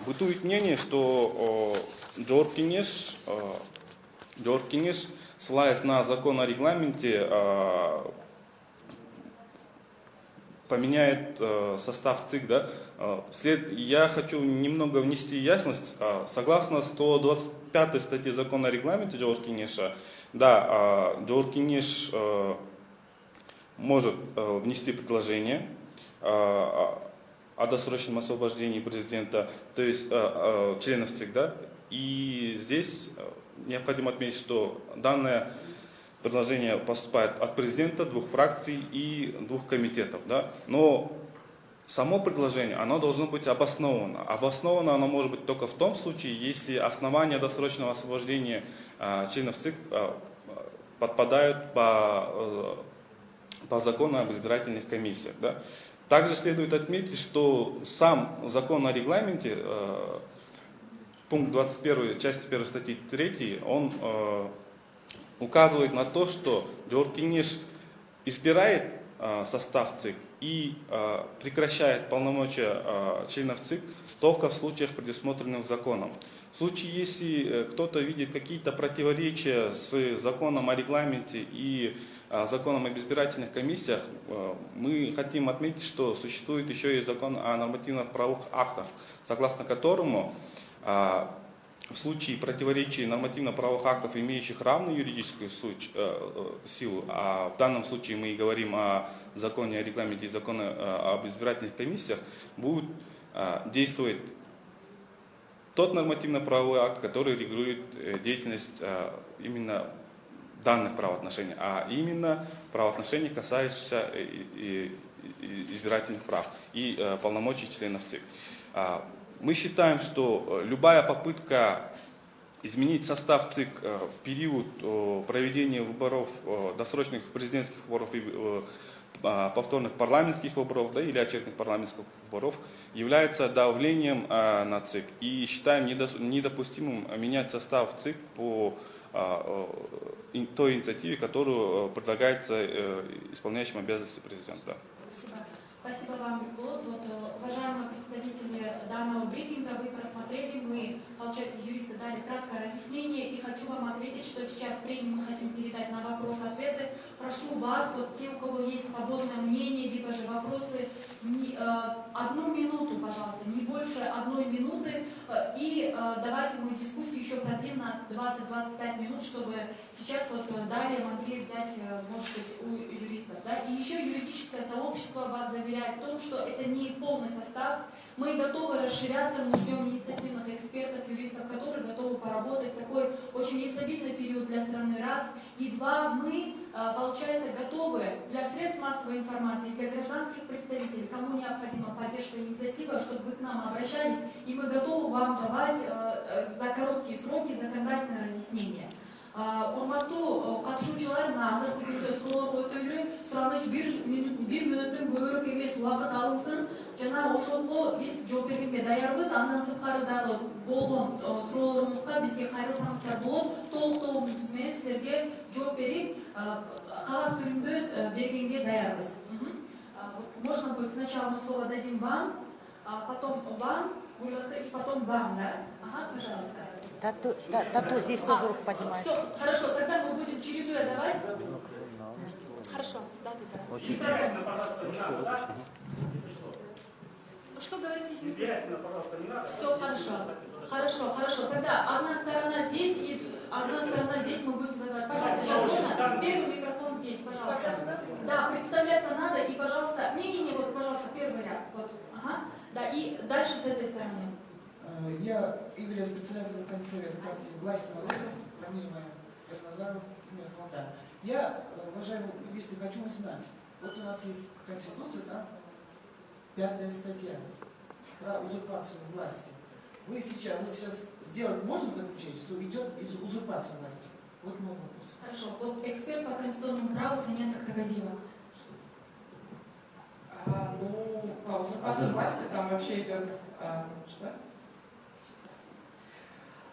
S5: Бытует мнение, что Джоур Кенеш, ссылаясь на закон о регламенте, поменяет состав ЦИК. Да? Я хочу немного внести ясность. Согласно 125 статье закона о регламенте Джоур Кенеша, да, Джоур Кенеш может внести предложение о досрочном освобождении президента, то есть членов ЦИК. Да? И здесь необходимо отметить, что данное предложение поступает от президента, 2 фракций и 2 комитетов. Да? Но само предложение, оно должно быть обосновано. Обосновано оно может быть только в том случае, если основания досрочного освобождения членов ЦИК подпадают по закону об избирательных комиссиях. Да? Также следует отметить, что сам закон о регламенте, пункт 21 части 1 статьи 3, он указывает на то, что Джоур Кенеш избирает состав ЦИК и прекращает полномочия членов ЦИК только в случаях, предусмотренных законом. В В случае, если кто-то видит какие-то противоречия с законом о регламенте и законом об избирательных комиссиях, мы хотим отметить, что существует еще и закон о нормативных правовых актах, согласно которому в случае противоречия нормативно-правовых актов, имеющих равную юридическую силу, а в данном случае мы и говорим о законе о регламенте и законе об избирательных комиссиях, будет действовать тот нормативно-правовой акт, который регулирует деятельность именно данных правоотношений, а именно правоотношений, касающихся избирательных прав и полномочий членов ЦИК. Мы считаем, что любая попытка изменить состав ЦИК в период проведения выборов, досрочных президентских выборов и повторных парламентских выборов, да, или очередных парламентских выборов, является давлением на ЦИК. И считаем недопустимым менять состав ЦИК по той инициативе, которую предлагается исполняющим обязанности президента.
S1: Спасибо. Спасибо вам, Бекболот. Вот, уважаемые представители данного брифинга, вы просмотрели, мы, получается, юристы дали краткое разъяснение, и хочу вам ответить, что сейчас время мы хотим передать на вопрос-ответы. Прошу вас, вот те, у кого есть свободное мнение, либо же вопросы, 1 минуту, пожалуйста, не больше 1 минуты, и давайте мы дискуссию еще продлим на 20-25 минут, чтобы сейчас вот далее могли взять, может быть, у юристов. Да? И еще юридическое сообщество вас заверяет в том, что это не полный состав. Мы готовы расширяться, мы ждем инициативных экспертов, юристов, которые готовы поработать в такой очень нестабильный период для страны, раз. И два, мы, получается, готовы для средств массовой информации, для гражданских представителей, кому необходима поддержка инициативы, чтобы вы к нам обращались, и мы готовы вам давать за короткие сроки законодательное разъяснение. Урматтуу катышуучулар азыр бүгүнкү суроолор көтөрүлүп, сураныч 1 мүнөттөн көбүрөөк эмес убакыт алынсын. Жана ошого биз жооп бергенге даярбыз. Андан сырткары дагы болгон суроолорубузга бизге кайрылсаңыздар болот. Толуктообуз менен силерге жооп берип, кагаз түрүндө бергенге даярбыз. Можно будет сначала мы слово дадим вам, потом вам, и потом вам, да? Ага, пожалуйста.
S4: Тату здесь тоже руку поднимает.
S1: Все, хорошо, тогда мы будем чередуя давать. Хорошо, да, ты да. Что говорите, если все хорошо. Хорошо. Тогда одна сторона здесь и одна сторона здесь мы будем задавать. Пожалуйста, сейчас можно? Первый микрофон здесь, пожалуйста. Да, представляться надо и, пожалуйста, не, вот, пожалуйста, первый ряд. Вот. Ага. Да, и дальше с этой стороны.
S6: Я являюсь председателем Совета партии «Власть народа», фамилия моя Эрназаров, имя Фонтан. Я, уважаемые юристы, хочу узнать, вот у нас есть Конституция, да, 5-я статья про узурпацию власти. Вы сейчас сделать можно заключение, что идет узурпация власти? Вот мой вопрос.
S1: Хорошо, вот эксперт по конституционному праву Саня Тактагадиева.
S3: По узурпации власти там вообще идет что?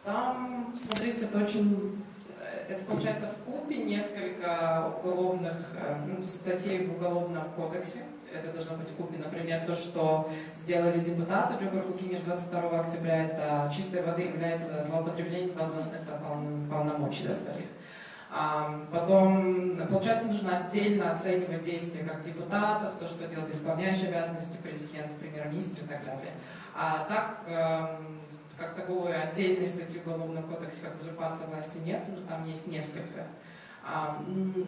S3: Там, смотрите, это получается вкупе несколько уголовных статей в Уголовном кодексе. Это должно быть вкупе, например, то, что сделали депутаты Джогор Кукиниш 22 октября, это чистой воды является злоупотреблением должностных полномочий своих. Потом, получается, нужно отдельно оценивать действия как депутатов, то, что делает исполняющий обязанности президента, премьер-министр и так далее. А так, как такой отдельной статьи в Уголовном кодексе, как узурпация власти, нет, но там есть несколько.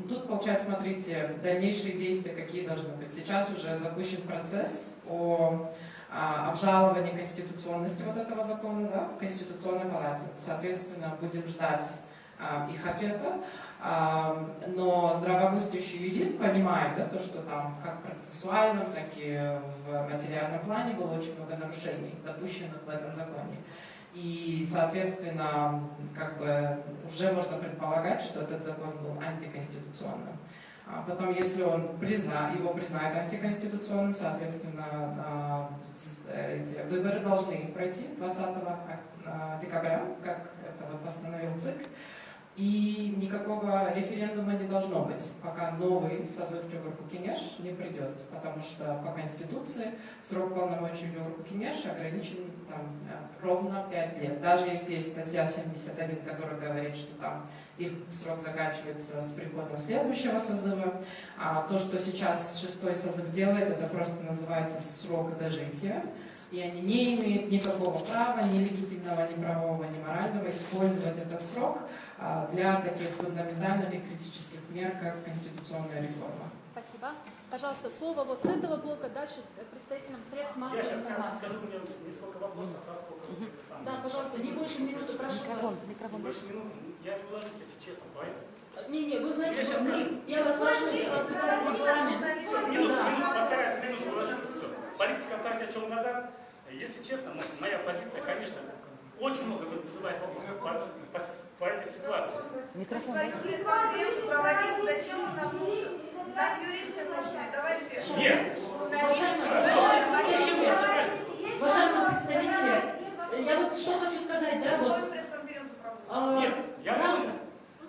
S3: Тут, получается, смотрите, дальнейшие действия какие должны быть. Сейчас уже запущен процесс о обжаловании конституционности вот этого закона, да, в Конституционной палате. Соответственно, будем ждать их ответа. Но здравомыслящий юрист понимает, да, то, что там как в процессуальном, так и в материальном плане было очень много нарушений, допущенных в этом законе. И, соответственно, как бы уже можно предполагать, что этот закон был антиконституционным. Потом, если он его признает антиконституционным, соответственно, эти выборы должны пройти 20 декабря, как это вот постановил ЦИК. И никакого референдума не должно быть, пока новый созыв Джогорку-Кенеш не придет, потому что по Конституции срок полномочий Джогорку-Кенеш ограничен там, ровно 5 лет. Даже если есть статья 71, которая говорит, что там их срок заканчивается с приходом следующего созыва, а то, что сейчас 6-й созыв делает, это просто называется срок дожития. И они не имеют никакого права, ни легитимного, ни правового, ни морального, использовать этот срок для таких фундаментальных и критических мер, как конституционная реформа.
S1: Спасибо. Пожалуйста, слово вот с этого блока дальше представителям средств массовой
S7: Я сейчас
S1: информации.
S7: скажу, у меня несколько вопросов, сколько
S1: Да, пожалуйста, не больше минуты, прошу вас.
S7: Не больше минуты. Я не уложусь, если честно, поэтому.
S1: Не, вы знаете,
S7: Я сейчас
S1: я вас прошу соблюдать регламент.
S7: Минуту постараюсь, минуту уложиться, все. Политическая партия «Чел назад», если честно, моя позиция, конечно, очень много вызывает вопросов по этой ситуации.
S4: Микрофон.
S8: Свою пресс-конференцию проводите, зачем он нам нужен? Нам юристы нужны, давайте.
S7: Нет.
S1: Уважаемые представители, я вот что хочу сказать, да, вот.
S8: Свою пресс-конференцию проводите.
S7: Нет, я понял.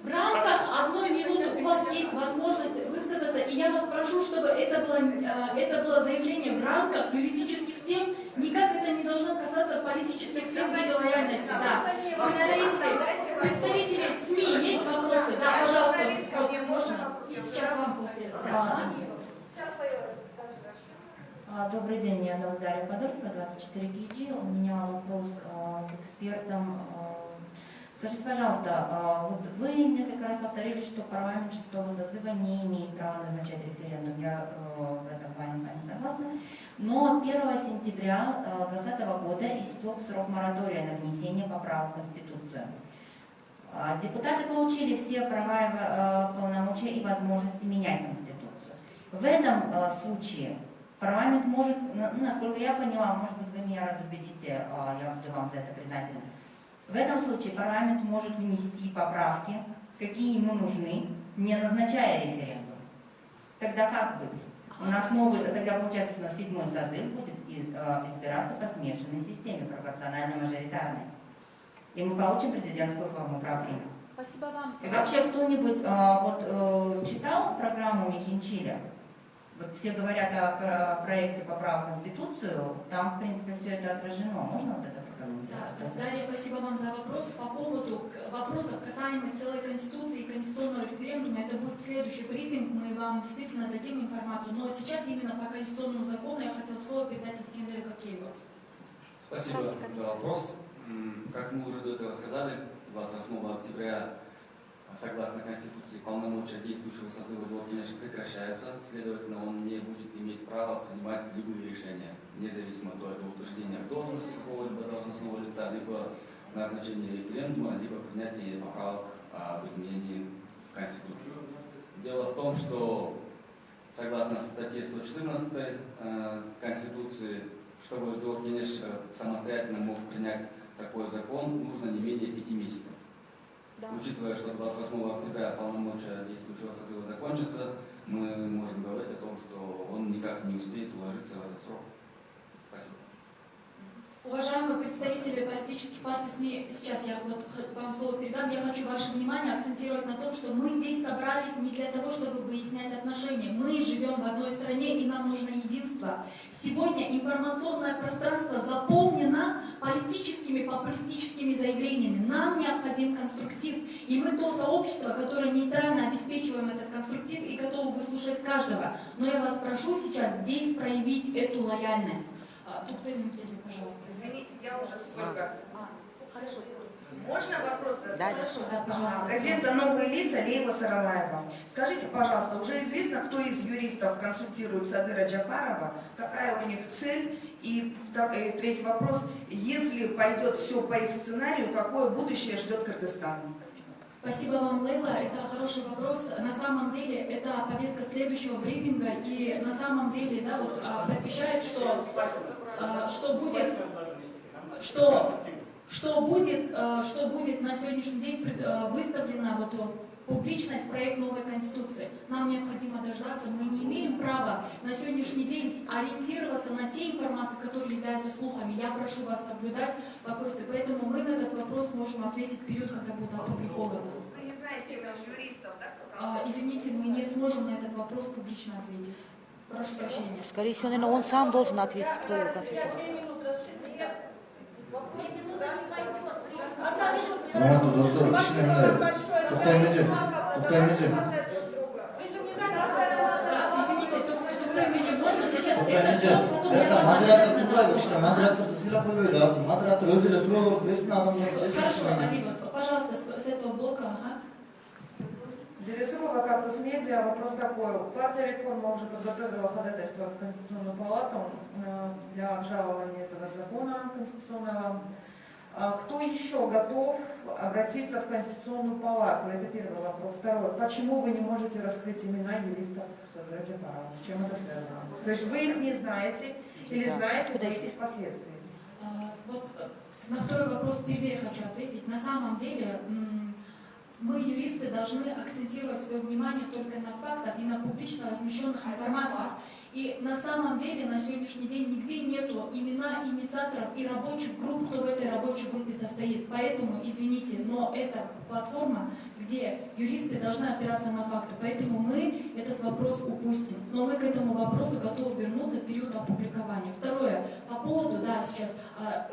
S1: В рамках 1 минуты у вас есть возможность высказаться, и я вас прошу, чтобы это было заявление в рамках юридических тем, никак это не должно касаться политических тем или лояльности. Да. Представители СМИ, есть вопросы? Да, пожалуйста. Вот, можно? И сейчас вам после этого.
S9: Добрый день, меня зовут Дарья Подольская, 24 КИДЖИ. У меня вопрос к экспертам. Скажите, пожалуйста, вот вы несколько раз повторили, что парламент 6-го созыва не имеет права назначать референдум. Я в этом плане не согласна. Но 1 сентября 2020 года истек срок моратория на внесение поправок в Конституцию. Депутаты получили все права, полномочия и возможности менять Конституцию. В этом случае парламент может, насколько я поняла, может быть, вы меня разубедите, я буду вам за это признательна. В этом случае парламент может внести поправки, какие ему нужны, не назначая референдум. Тогда как быть? У нас новый, тогда получается, что у нас 7-й созыв будет избираться по смешанной системе, пропорционально-мажоритарной. И мы получим президентскую форму правления.
S1: Спасибо вам.
S9: И вообще кто-нибудь читал программу Микинчиля? Вот все говорят о проекте поправок в Конституцию, там, в принципе, все это отражено. Можно вот это прокомментировать?
S1: Да, Дарья, спасибо вам за вопрос. По поводу вопросов, касаемых целой Конституции и конституционного референдума, это будет следующий брифинг, мы вам действительно дадим информацию. Но сейчас именно по конституционному закону я хотела слово передать Искендеру Кокееву.
S2: Спасибо за вопрос. Как мы уже до этого сказали, 28 октября, согласно Конституции, полномочия действующего созыва Джогорку-Кенеша прекращаются, следовательно, он не будет иметь права принимать любые решения, независимо от этого утверждения в должности какого-либо должностного лица, либо назначения референдума, либо принятия поправок об изменении в Конституцию. Дело в том, что согласно статье 114 Конституции, чтобы Джогорку-Кенеш самостоятельно мог принять такой закон, нужно не менее 5 месяцев.
S1: Да.
S2: Учитывая, что 28 октября полномочия действующего созыва закончатся, мы можем говорить о том, что он никак не успеет уложиться в этот срок. Спасибо.
S1: Уважаемые представители политических партий СМИ, сейчас я вот вам слово передам, я хочу ваше внимание акцентировать на том, что мы здесь собрались не для того, чтобы выяснять отношения. Мы живем в одной стране, и нам нужно единство. Сегодня информационное пространство заполнено политическими, популистическими заявлениями. Нам необходим конструктив, и мы то сообщество, которое нейтрально обеспечиваем этот конструктив и готовы выслушать каждого. Но я вас прошу сейчас здесь проявить эту лояльность. Доктор Мутели, пожалуйста.
S8: Извините, я уже сколько.
S1: Хорошо.
S8: Можно вопрос?
S4: Да,
S1: Хорошо, да, пожалуйста.
S8: Газета «Новые лица», Лейла Саралаева. Скажите, пожалуйста, уже известно, кто из юристов консультирует Садыра Джапарова, какая у них цель? И третий вопрос, если пойдет все по их сценарию, какое будущее ждет Кыргызстан?
S1: Спасибо вам, Лейла. Это хороший вопрос. На самом деле, это повестка следующего брифинга, и на самом деле, да, вот предвещает, что будет на сегодняшний день выставлена вот публичность проект новой Конституции. Нам необходимо дождаться. Мы не имеем права на сегодняшний день ориентироваться на те информации, которые являются слухами. Я прошу вас соблюдать вопросы. Поэтому мы на этот вопрос можем ответить в период, когда будет опубликовано.
S8: Вы не консультативных юристов, да? как раз?
S1: Извините, мы не сможем на этот вопрос публично ответить. Прошу прощения.
S4: Скорее всего, наверное, он сам должен ответить, кто его консультирует.
S10: Достор,
S1: Извините, можно сейчас Хорошо, Алина, пожалуйста, с этого блока. Ага.
S11: Зарисовывала как-то с медиа вопрос такой. Партия «Реформа» уже подготовила ходатайство в Конституционную палату для обжалования этого закона конституционного. Кто еще готов обратиться в Конституционную палату? Это первый вопрос. Второй. Почему вы не можете раскрыть имена юристов Садыра Джапарова? С чем это связано? То есть вы их не знаете или знаете, боитесь последствий?
S1: Вот на второй вопрос впервые я хочу ответить. На самом деле мы, юристы, должны акцентировать свое внимание только на фактах и на публично размещенных информациях. И на самом деле на сегодняшний день нигде нету имена инициаторов и рабочих групп, кто в этой рабочей группе состоит. Поэтому, извините, но это платформа, где юристы должны опираться на факты. Поэтому мы этот вопрос упустим. Но мы к этому вопросу готовы вернуться в период опубликования. Второе, по поводу, да, сейчас,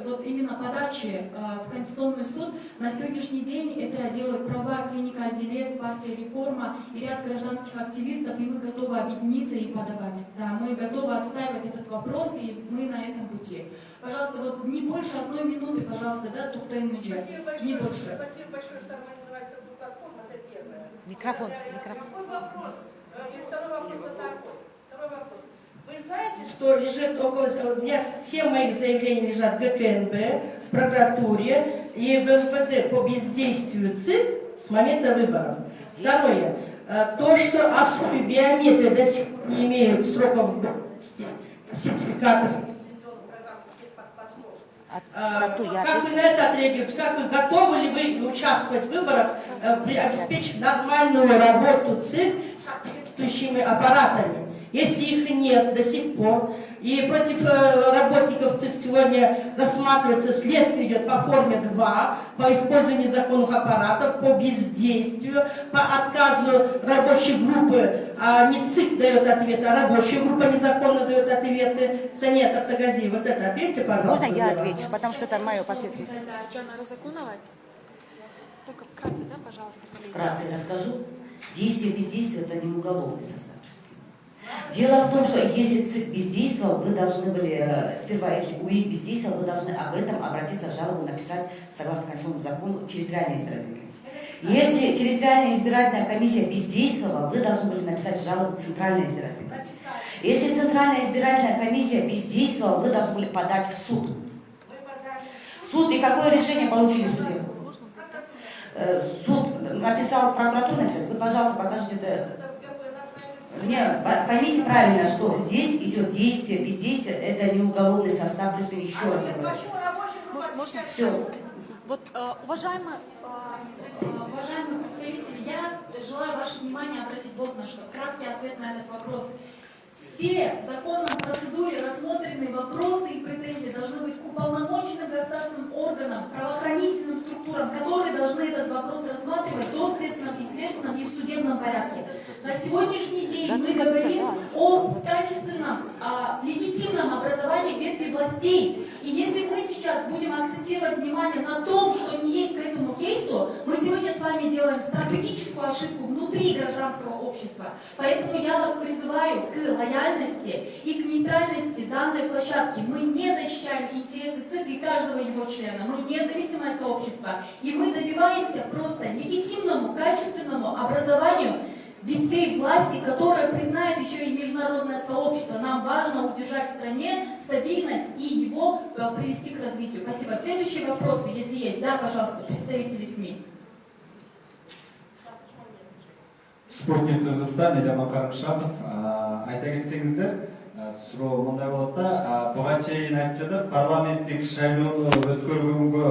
S1: вот именно подачи в Конституционный суд, на сегодняшний день это делает права клиника Адилет, партия «Реформа» и ряд гражданских активистов, и мы готовы объединиться и подавать. Да, мы готовы отстаивать этот вопрос, и мы на этом пути. Пожалуйста, вот не больше 1 минуты, пожалуйста, да, Туктаим Муджи. Не больше.
S12: Спасибо большое, что организовали такую платформу, это первое.
S4: Микрофон.
S12: Какой вопрос? И второй вопрос вот такой. Второй вопрос. Вы знаете, что лежит около... У меня все моих заявлений лежат в ГКНБ, в прокуратуре и в МВД по бездействию ЦИК с момента выборов. Второе. То, что особые биометрии до сих пор не имеют сроков сертификатов. Как вы на это отреагируете? Как вы готовы ли вы участвовать в выборах, обеспечить нормальную работу ЦИК с соответствующими аппаратами? Если их нет до сих пор, и против работников ЦИК сегодня рассматривается следствие, идет по форме 2, по использованию законных аппаратов, по бездействию, по отказу рабочей группы, а не ЦИК дает ответы, а рабочая группа незаконно дает ответы. Санет Автогази, вот это ответьте, пожалуйста.
S4: Можно я отвечу, потому что это мое последствие.
S1: Джана Разакунова. Только вкратце, да, пожалуйста, коллеги.
S13: Вкратце расскажу. Действие бездействия – это не уголовный состав. Дело в том, что если ЦИК бездействовал, вы должны были, сперва, если УИК бездействовал, вы должны об этом обратиться в жалобу, написать, согласно Конституционному закону, территориальной избирательной комиссии. Если территориальная избирательная комиссия бездействовала, вы должны были написать жалобу Центральной избирательной комиссии. Если Центральная избирательная комиссия бездействовала, вы должны были подать в суд. Суд, и какое решение получили в суде? Суд написал, прокуратура написала, вы, пожалуйста, покажите это. Нет, поймите правильно, что здесь идет действие, бездействие, это не уголовный состав, плюс еще раз говорю.
S1: Можно
S13: все.
S1: Вот, уважаемые представители, я желаю ваше внимание обратить вот на что. Краткий ответ на этот вопрос. Все в законном процедуре рассмотренные вопросы и претензии должны быть к уполномоченным государственным органам, правоохранительным структурам, которые должны этот вопрос рассматривать в доследственном и следственном и в судебном порядке. На сегодняшний день мы говорим о качественном, легитимном образовании ветви властей. И если мы сейчас будем акцентировать внимание на том, что не есть к этому кейсу, мы сегодня с вами делаем стратегическую ошибку внутри гражданского общества. Поэтому я вас призываю к лояльности и к нейтральности данной площадки. Мы не защищаем интересы ЦИК и каждого его члена. Мы независимое сообщество. И мы добиваемся просто легитимному, качественному образованию ветвей власти, которая признает еще и международное сообщество. Нам важно удержать в стране стабильность и его привести к развитию. Спасибо. Следующие вопросы, если есть. Да, пожалуйста, представители СМИ.
S14: Спутник Кыргызстан, Илья Карымшапов. Айта кетсеңіздер, суроо мындай болот да, буга чейин айтып жатат, парламенттик шайлоону өткөргөнгө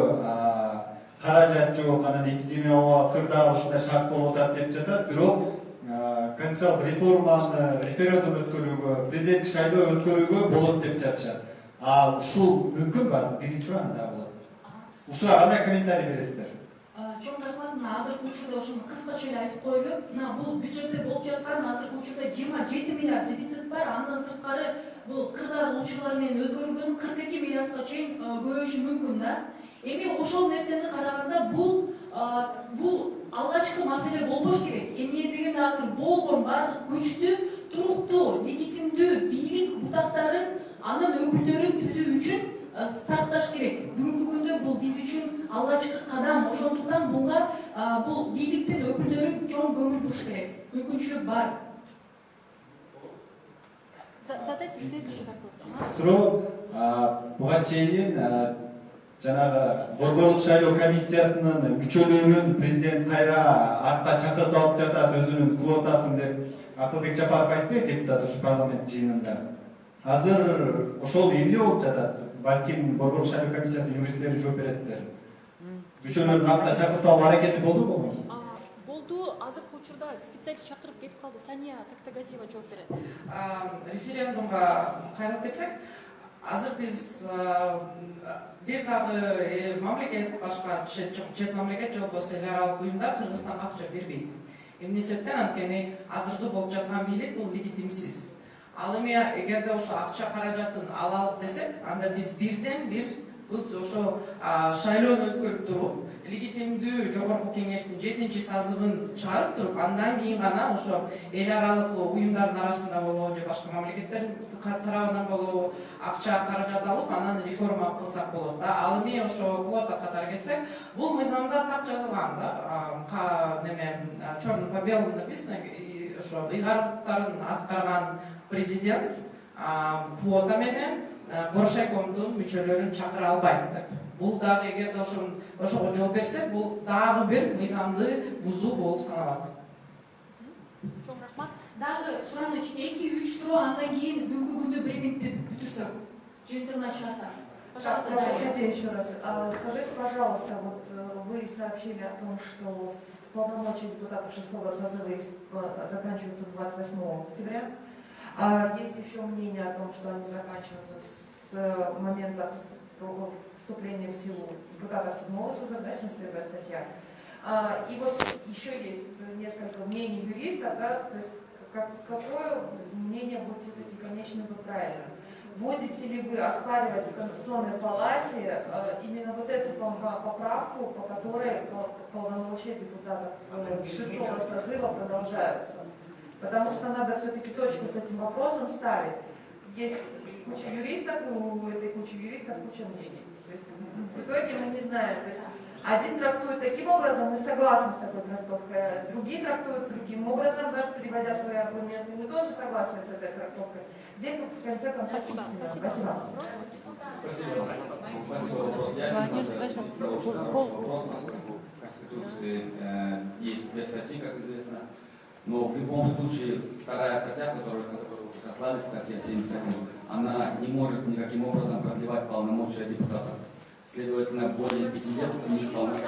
S14: каражат жок, анан эпидемиологиялык кырдаал ушундай шарт болуп атат деп жатат. Бирок конституциялык реформаны референдум өткөрүүгө, президенттик шайлоо өткөрүүгө болот деп жатышат. Ушул мүмкүн ба? Биринчи суроо анда болот. Ушуга кандай комментарий бересиздер?
S1: Чоң рахмат. мына азыркы учурда ошону кыскача эле айтып коелу. Мына бул бюджетте болуп жаткан азыркы учурда 27 миллиард дефицит бар. Андан сырткары бул кырдаал учурлар менен өзгөрүлгөн 42 миллиардка чейин көбөйүшү мүмкүн да. Эми ошол нерсени караганда бул алгачкы маселе болбош керек. Эмне дегенде азыр болгон бардык күчтү, туруктуу, легитимдүү бийлик бутактарын, анын өкүлдөрүн түзүү үчүн сакташ керек. Бүгүнкү күндө бул биз үчүн алгачкы кадам. Ошондуктан бул бийликтин өкүлдөрү чоң көңүл буруш керек. Мүмкүнчүлүк бар. Задайте следующий вопрос.
S14: Суроо буга чейин жанагы борборлук шайлоо комиссиясынын мүчөлөрүн президент кайра артка чакыртып алып жатат өзүнүн квотасын деп Акылбек Жапаров айтты депутат ушу парламент жыйынында. Азыр ошол эмне болуп жатат? Балким борборлук шайлоо комиссиясынын юристтери жооп береттер. Мүчөлөрүн артка чакыртып алуу аракети болдубу?
S1: Болду. Азыркы учурда специалист чакырып кетип калды. Сания Тактагазиева жооп берет.
S3: Референдумга кайрылып кетсек, азыр биз бир дагы мамлекет, башка чет мамлекет же болбосо эл аралык уюмдар Кыргызстанга акча бербейт. Эмне себептен? Анткени азыркы болуп жаткан бийлик бул легитимсиз. Ал эми эгерде ошо акча каражатын алалып десек, анда биз бирден бир ошо шайлоону өткөрүп туруп, легитимдүү жогорку кеңештин 7-сазыбын чыгарып туруп, андан кийин гана ошо эл аралык уюмдардын арасында болобу же башка мамлекеттердин тарабынан болобу акча каражат алып, анан реформа кылсак болот да. Ал эми ошо квота катары кетсек, бул мыйзамда так жазылган да. Неме черным по белому написано, ошо ыйгарымдарын аткарган президент квота менен Боршайкомдун мүчөлөрүн чакыра албайт деп. Бул дагы эгерде ошого жол берсек, бул дагы бир мыйзамды бузуу болуп саналат.
S1: Чоң рахмат. Дагы сураныч 2-3 суроо, андан кийин бүгүнкү күндө брифингди бүтүрсөк. Жыйынтыгына чыгасак. Пожалуйста,
S11: Скажите еще раз. Скажите, пожалуйста, вот вы сообщили о том, что полномочия депутатов 6-го созыва заканчиваются 28 октября. Есть еще мнение о том, что они заканчиваются с момента вступления в силу депутатов 7-го созыва, 71-я статья. И вот еще есть несколько мнений юристов, да, то есть какое мнение будет все-таки конечным и правильным? Будете ли вы оспаривать в Конституционной палате именно вот эту поправку, по которой полномочия депутатов 6-го созыва продолжаются? Потому что надо все-таки точку с этим вопросом ставить. Есть куча юристов, и у этой кучи юристов куча мнений. То есть в итоге мы не знаем. То есть один трактует таким образом, мы согласны с такой трактовкой, другие трактуют другим образом, да, приводя свои аргументы. Мы тоже согласны с этой трактовкой. Где в конце концов истина? Спасибо.
S2: Спасибо. Спасибо. Вопрос ясен. Вопрос, поскольку в Конституции есть две статьи, как известно. Но в любом случае вторая статья, на которую вы сослались, статья 71, она не может никаким образом продлевать полномочия депутатов. Следовательно, более 5 лет у них полномочия.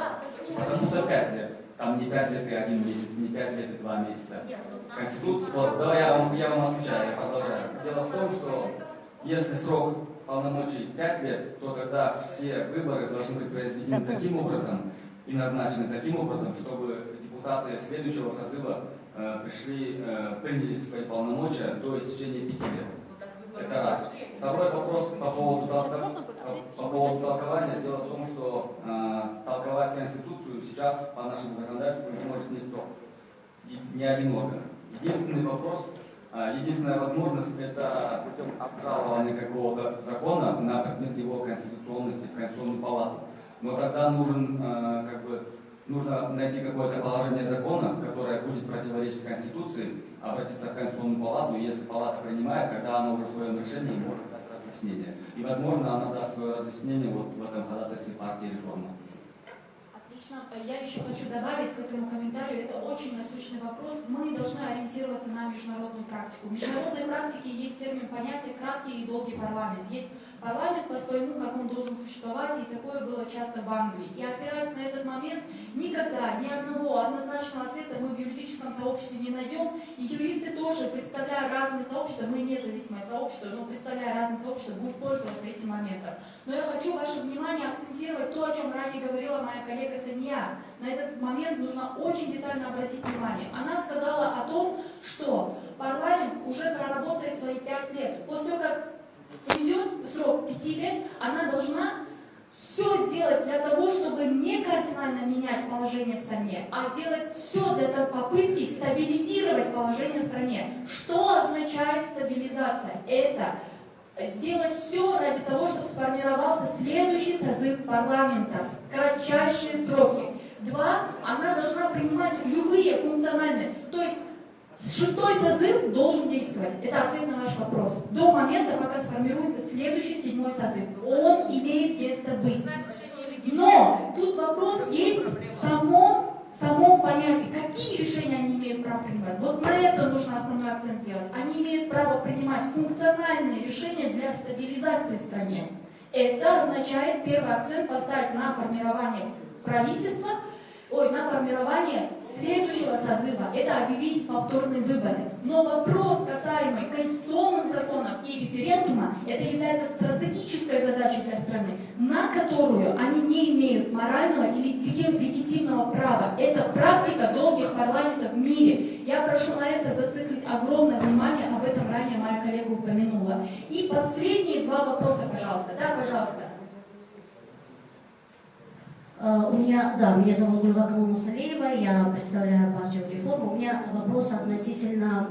S2: Потому что 5 лет. Там не 5 лет и 1 месяц, не 5 лет и 2 месяца. Конституция, вот, да, я вам отвечаю, я продолжаю. Дело в том, что если срок полномочий 5 лет, то тогда все выборы должны быть произведены таким образом и назначены таким образом, чтобы депутаты следующего созыва приняли свои полномочия до истечения 5 лет. Это раз. Второй вопрос по поводу толкования. Дело в том, что толковать Конституцию сейчас по нашему законодательству не может никто, ни один орган. Единственный вопрос, единственная возможность — это путем обжалования какого-то закона на предмет его конституционности в Конституционную палату. Но тогда нужно найти какое-то положение закона, которое будет противоречить Конституции, обратиться в Конституционную палату, и если палата принимает, тогда она уже в своем решении может дать разъяснение. И, возможно, она даст свое разъяснение вот в этом ходатайстве партии «Реформа».
S1: Отлично. Я еще хочу добавить к этому комментарию, это очень насущный вопрос. Мы должны ориентироваться на международную практику. В международной практике есть термин, понятие краткий и долгий парламент. Есть парламент по своему, как он должен существовать, и такое было часто в Англии. И опираясь на этот момент, никогда ни одного однозначного ответа мы в юридическом сообществе не найдем. И юристы тоже, представляя разные сообщества, мы независимое сообщество, но представляя разные сообщества, будут пользоваться этим моментом. Но я хочу ваше внимание акцентировать то, о чем ранее говорила моя коллега Сания. На этот момент нужно очень детально обратить внимание. Она сказала о том, что парламент уже проработает свои 5 лет. После того, как уйдет срок 5 лет, она должна все сделать для того, чтобы не кардинально менять положение в стране, а сделать все для попытки стабилизировать положение в стране. Что означает стабилизация? Это сделать все ради того, чтобы сформировался следующий созыв парламента в кратчайшие сроки. 2. Она должна принимать любые функциональные, то есть 6-й созыв должен действовать. Это ответ на ваш вопрос. До момента, пока сформируется следующий 7-й созыв. Он имеет место быть. Но тут вопрос есть в самом понятии, какие решения они имеют право принимать. Вот на это нужно основной акцент сделать. Они имеют право принимать функциональные решения для стабилизации в стране. Это означает первый акцент поставить на формирование правительства, на формирование следующего созыва. Это объявить повторные выборы. Но вопрос, касаемый конституционных законов и референдума, это является стратегической задачей для страны, на которую они не имеют морального или легитимного права. Это практика долгих парламентов в мире. Я прошу на это зациклить огромное внимание, об этом ранее моя коллега упомянула. И последние 2 вопроса, пожалуйста. Да, пожалуйста.
S10: Меня зовут Гульбака Мусалеева, я представляю партию «Реформа». У меня вопрос относительно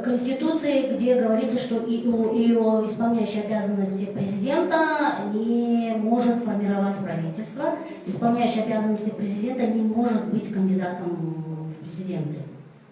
S10: Конституции, где говорится, что ее исполняющий обязанности президента не может формировать правительство, исполняющий обязанности президента не может быть кандидатом в президенты.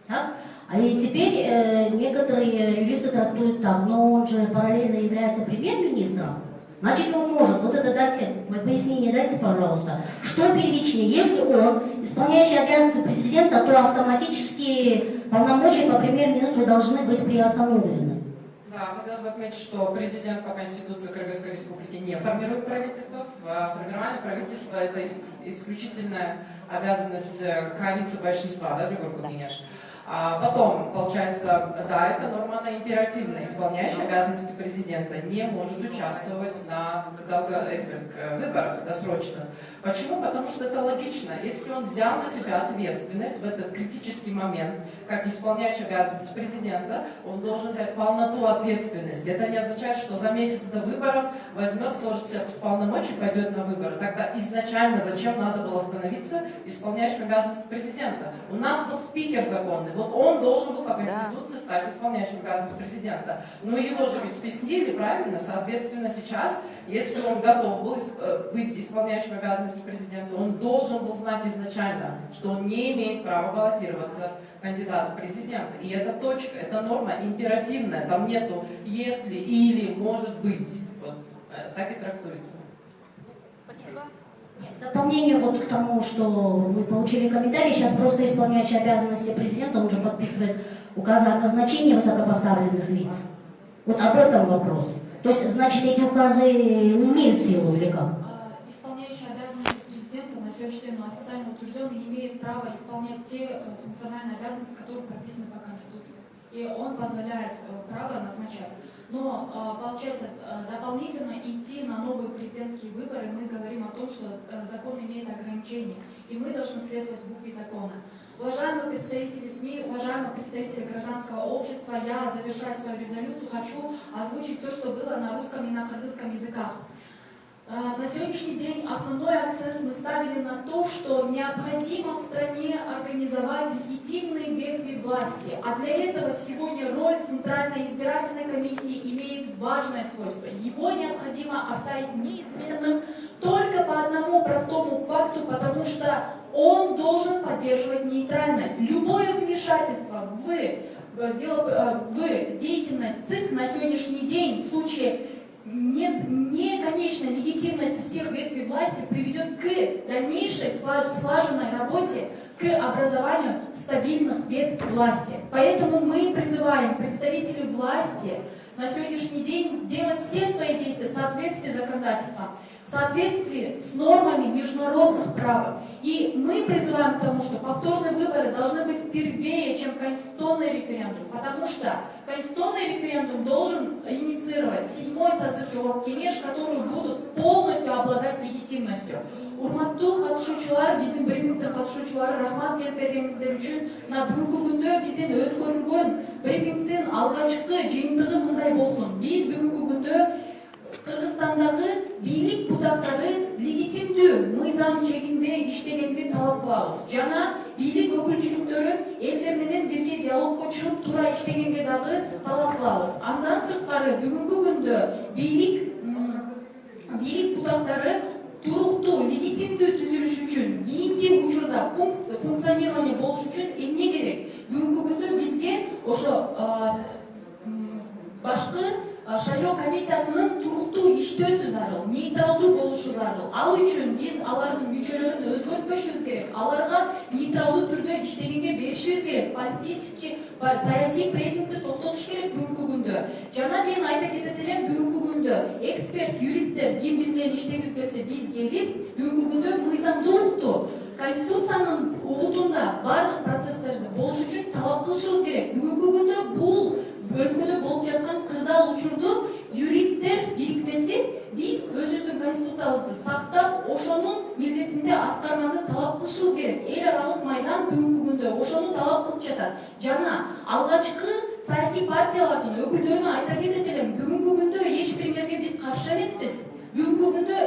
S10: Так? И теперь некоторые юристы трактуют так, но он же параллельно является премьер-министром. Значит, он может. Вот это дайте, пояснение дайте, пожалуйста. Что первичнее? Если он исполняющий обязанности президента, то автоматически полномочия по премьер-министру должны быть приостановлены.
S3: Да, хотелось бы отметить, что президент по Конституции Кыргызской Республики не формирует правительство. Формирование правительства – это исключительная обязанность коалиции большинства, да, Джугурку Кенеш. Потом, получается, да, это норма, она императивная. Исполняющий обязанности президента не может участвовать на выборах досрочных. Почему? Потому что это логично. Если он взял на себя ответственность в этот критический момент, как исполняющий обязанности президента, он должен взять полноту ответственности. Это не означает, что за месяц до выборов возьмет, сложит себя с полномочий, пойдет на выборы. Тогда изначально зачем надо было становиться исполняющим обязанности президента? У нас был спикер законный. Вот он должен был по Конституции стать исполняющим обязанности президента. Но его же ведь спеснили, правильно? Соответственно, сейчас, если он готов был быть исполняющим обязанности президента, он должен был знать изначально, что он не имеет права баллотироваться кандидата в президента. И это точка, это норма императивная. Там нету «если» или «может быть». Вот так и трактуется.
S1: Спасибо.
S10: Дополнение вот к тому, что мы получили комментарий, сейчас просто исполняющий обязанности президента, он же подписывает указы о назначении высокопоставленных лиц. Вот об этом вопрос. То есть, значит, эти указы не имеют силу или как?
S1: Исполняющий обязанности президента на сегодняшний день официально утвержден и имеет право исполнять те функциональные обязанности, которые прописаны по Конституции. И он позволяет право назначать. Но, получается, дополнительно идти на новые президентские выборы, мы говорим о том, что закон имеет ограничения, и мы должны следовать букве закона. Уважаемые представители СМИ, уважаемые представители гражданского общества, я, завершая свою резолюцию, хочу озвучить все, что было на русском и на кыргызском языках. На сегодняшний день основной акцент мы ставили на то, что необходимо в стране организовать легитимные ветви власти. А для этого сегодня роль Центральной избирательной комиссии имеет важное свойство. Его необходимо оставить неизменным только по одному простому факту, потому что он должен поддерживать нейтральность. Любое вмешательство в деятельность ЦИК на сегодняшний день в случае не конечной легитимности всех ветвей власти приведет к дальнейшей слаженной работе,
S15: к образованию стабильных ветвей власти. Поэтому мы призываем представителей власти на сегодняшний день делать все свои действия в соответствии с законодательством, в соответствии с нормами международных прав. И мы призываем к тому, что повторные выборы должны быть первее, чем конституционный референдум, потому что конституционный референдум должен инициировать 7-й созыв Жогоркенеш, которые будут полностью обладать легитимностью. Урматтуу катышуучулар, биздин брифингтин катышуучулары, рахмат келип бергениңиздер үчүн. Мына бүгүнкү күндө биздин өткөрүлгөн брифингтин алгачкы жыйынтыгы мындай болсун. Биз бүгүнкү күндө Кыргызстандагы бийлик бутактары легитимдүү мыйзам чегинде иштегенди талап кылабыз. Жана бийлик өкүлчүлүктөрүн элдер менен бирге диалогко чыгып туура иштегенге дагы талап кылабыз. Андан сырткары бүгүнкү күндө бийлик бутактары туруктуу, легитимдүү түзүлүш үчүн, кийинки учурда функционирование болуш үчүн эмне керек? Бүгүнкү күндө бизге ошо башкы шайлоо комиссиясынын туруктуу иштөөсү зарыл, нейтралдуу болушу зарыл. Ал үчүн биз алардын мүчөлөрүн өзгөртпөшүбүз керек. Аларга нейтралдуу түрдө иштегенге беришибиз керек. Политический, саясий прессингди токтотуш керек бүгүнкү күндө. Жана мен айта кетет элем, бүгүнкү күндө эксперт, юристтер ким биз менен иштегиз келсе, биз келип, бүгүнкү күндө мыйзамдуулукту, конституциянын угутунда бардык процесстерди болуш үчүн талап кылышыбыз керек. Бүгүнкү күндө бул өлкөдө болуп жаткан кырдаал учурду юристтер бирикмеси биз өзүбүздүн конституциябызды сактап, ошонун милдетинде аткарганды талап кылышыбыз керек. Эл аралык майдан бүгүнкү күндө ошону талап кылып жатат. Жана алгачкы саясий партиялардын өкүлдөрүнө айта кетет элем, бүгүнкү күндө эч бириңерге биз каршы эмеспиз. Бүгүнкү күндө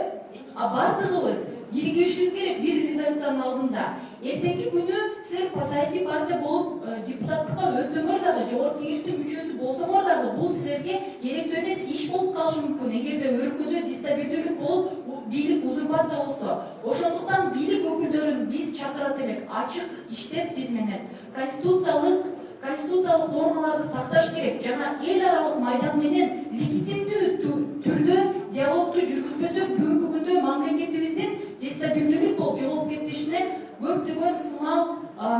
S15: бардыгыбыз биригишибиз керек бир резолюциянын алдында. Эртеңки күнү силер саясий партия болуп депутаттыкка өтсөңөр дагы, жогорку кеңештин мүчөсү болсоңор дагы, бул силерге керектүү эмес иш болуп калышы мүмкүн. Эгерде өлкөдө дестабилдүүлүк болуп, бийлик узурпация болсо, ошондуктан бийлик өкүлдөрүн биз чакырат элек, ачык иштеп биз менен конституциялык нормаларды сакташ керек. Жана эл аралык майдан менен легитимдүү түрдө диалогду жүргүзбөсөк, бүгүнкү күндө мамлекетибиздин дестабилдүүлүк болуп жоголуп кетишине көптөгөн сымал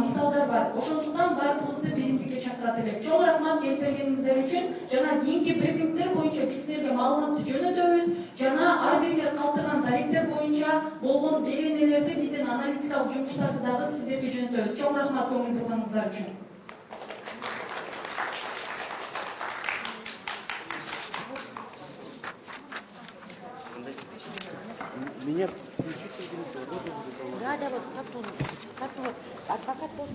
S15: мисалдар бар. Ошондуктан бардыгыбызды биримдикке чакырат элек. Чоң рахмат келип бергениңиздер үчүн. Жана кийинки брифингдер боюнча биз силерге маалыматты жөнөтөбүз. Жана ар бириңер калтырган тарифтер боюнча болгон беренелерди, биздин аналитикалык жумуштарды дагы сиздерге жөнөтөбүз. Чоң рахмат көңүл бурганыңыздар үчүн.
S16: Меня
S4: Да, вот, как вот, адвокат тоже.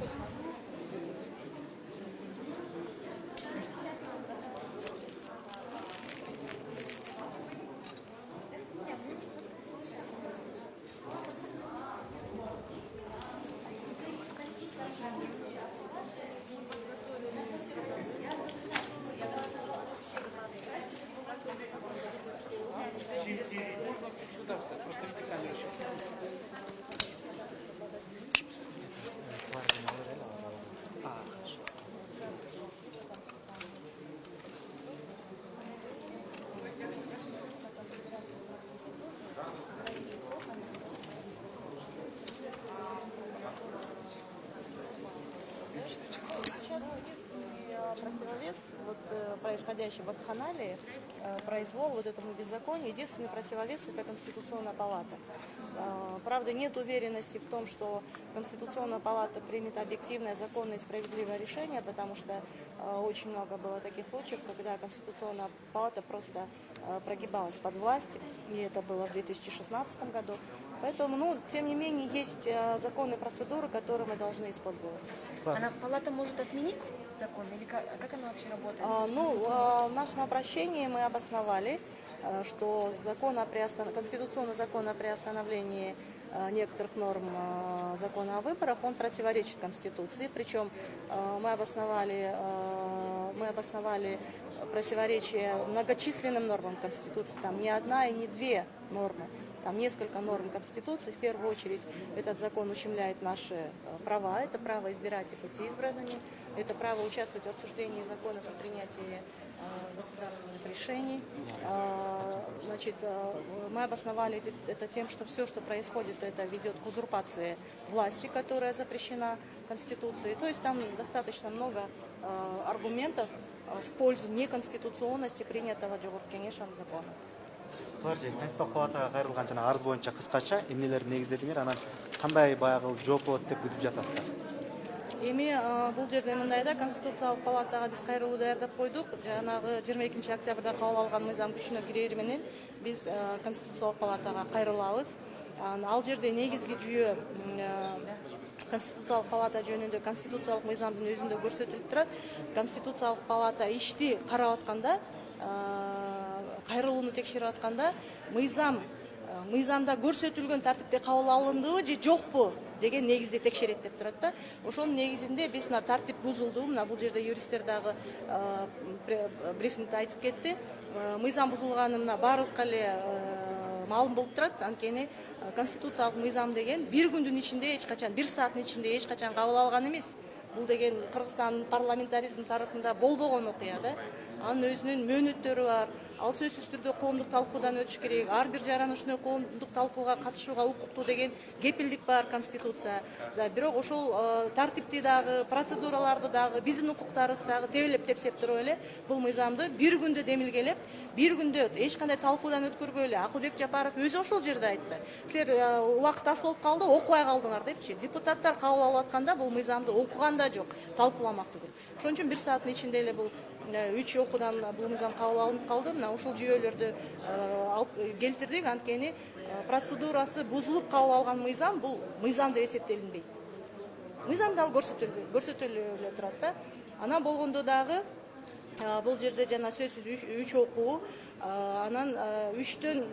S17: Противовес вот, происходящей вакханалии, произвол вот этому беззаконию, единственный противовес – это Конституционная палата. Правда, нет уверенности в том, что Конституционная палата примет объективное, законное и справедливое решение, потому что очень много было таких случаев, когда Конституционная палата просто прогибалась под власть, и это было в 2016 году. Поэтому, тем не менее, есть законные процедуры, которые мы должны использовать.
S18: Палата может отменить закон или как она вообще работает?
S17: В нашем обращении мы обосновали, что конституционный закон о приостановлении некоторых норм закона о выборах, он противоречит Конституции, причем мы обосновали противоречие многочисленным нормам Конституции, там не одна и не две нормы. Там несколько норм Конституции. В первую очередь этот закон ущемляет наши права. Это право избирать и быть избранными. Это право участвовать в обсуждении законов и принятии государственных решений. Значит, мы обосновали это тем, что все, что происходит, это ведет к узурпации власти, которая запрещена Конституцией. То есть там достаточно много аргументов в пользу неконституционности принятого Жогорку Кеңешем закона.
S16: Конституциялық палатаға қайырылған жаңа арыз бойынша қысқаша эмнелерди негиздедиңер, анан кандай баягы жооп болот деп күтүп жатасыздар?
S17: Эми бул жерде мындай да, Конституциялык палатага биз кайрылуу даярдап койдук. Жанагы 22 октябрда кабыл алган мыйзам күчүнө кирери менен биз Конституциялык палатага кайрылабыз. Ал жерде негизги жүйө Конституциялык палата жөнүндө конституциялык мыйзамдын өзүндө көрсөтүлүп турат. Конституциялык палата ишти карап атканда, кайрылууну текшерип атканда, мыйзамда көрсөтүлгөн тартипте кабыл алындыбы же жокпу деген негизде текшерет деп турат да. Ошонун негизинде биз мына тартип бузулду. Мына бул жерде юристтер дагы брифингде айтып кетти. Мыйзам бузулганы мына баарыбызга эле маалым болуп турат. Анткени конституциялык мыйзам деген бир күндүн ичинде эч качан, бир сааттын ичинде эч качан кабыл алган эмес. Бул деген Кыргызстандын парламентаризм тарыхында болбогон окуя да. Анын өзүнүн мөөнөттөрү бар. Ал сөзсүз түрдө коомдук талкуудан өтүш керек. Ар бир жаранычный коомдук талкууга катышууга укуктуу деген кепилдик бар Конституция. Бирок ошол тартипти дагы, процедураларды дагы, биздин укуктарыбызды дагы тебелеп тепсеп туруп эле бул мыйзамды бир күндө демилгелеп, бир күндө эч кандай талкуудан өткөрбөй эле Акылбек Жапаров өзү ошол жерде айтты. Силер убакыт аз болуп калды, окубай калдыңар депчи. Депутаттар кабыл алып атканда бул мыйзамды окуган да жок, талкууламак түгүл. Ошон үчүн бир сааттын ичинде эле бул 3 окуудан бул мыйзам кабыл алынып калды. Мына ушул жүйөлөрдү келтирдик. Анткени процедурасы бузулуп кабыл алган мыйзам бул мыйзам деп эсептелинбейт. Мыйзамда ал көрсөтүлүп эле турат да. Анан болгондо дагы бул жерде жана сөзсүз 3 окуу, анан 3төн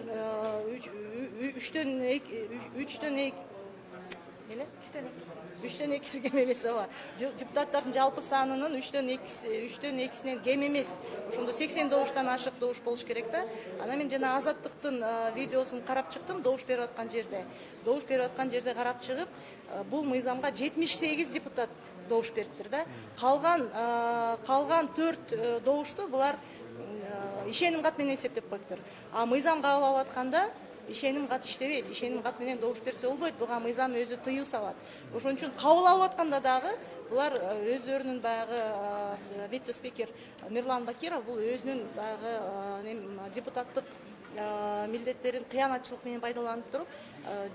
S17: 2 кем эмес ооба. Депутаттардын жалпы санынын 3төн 2синен кем эмес. Ошондо 80 добуштан ашык добуш болуш керек да. Анан мен жана Азаттыктын видеосун карап чыктым, добуш берип аткан жерде. Добуш берип аткан жерде карап чыгып, бул мыйзамга 78 депутат добуш бериптир да. Калган 4 добушту булар ишеним кат менен эсептеп коюптур. А мыйзам кабыл алып атканда ишеним кат иштебейт. Ишеним кат менен добуш берсе болбойт. Буга мыйзам өзү тыюу салат. Ошон үчүн кабыл алып атканда дагы булар өздөрүнүн баягы вице-спикер Мирлан Бакиров бул өзүнүн баягы депутаттык милдеттерин кыянатчылык менен пайдаланып туруп,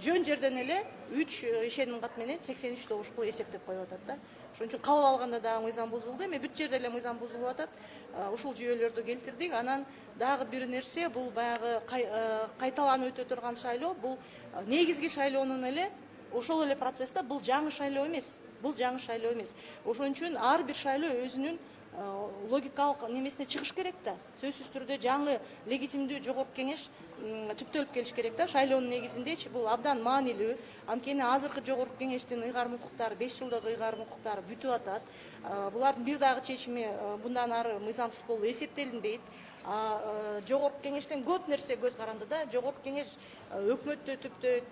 S17: жөн жерден эле 3 ишеним кат менен 83 добуш кылып эсептеп коюп атат да. Ошон үчүн кабыл алганда дагы мыйзам бузулду. Эми бүт жерде эле мыйзам бузулуп атат. Ушул жүйөлөрдү келтирдик. Анан дагы бир нерсе, бул баягы кайталанып өтө турган шайлоо, бул негизги шайлоонун эле ошол эле процессте бул жаңы шайлоо эмес. Бул жаңы шайлоо эмес. Ошон үчүн ар бир шайлоо өзүнүн логикалык немесине чыгыш керек да. Сөзсүз түрдө жаңы легитимдүү Жогорку Кеңеш түптөлүп келиш керек да. Шайлоонун негизиндечи бул абдан маанилүү. Анткени азыркы Жогорку Кеңештин ыйгарым укуктары, 5 жылдык ыйгарым укуктары бүтүп атат. Булардын бир дагы чечими мындан ары мыйзамсыз болуп эсептелинбейт. Жогорку Кеңештен көп нерсе көз каранды да. Жогорку Кеңеш өкмөттү түптөйт.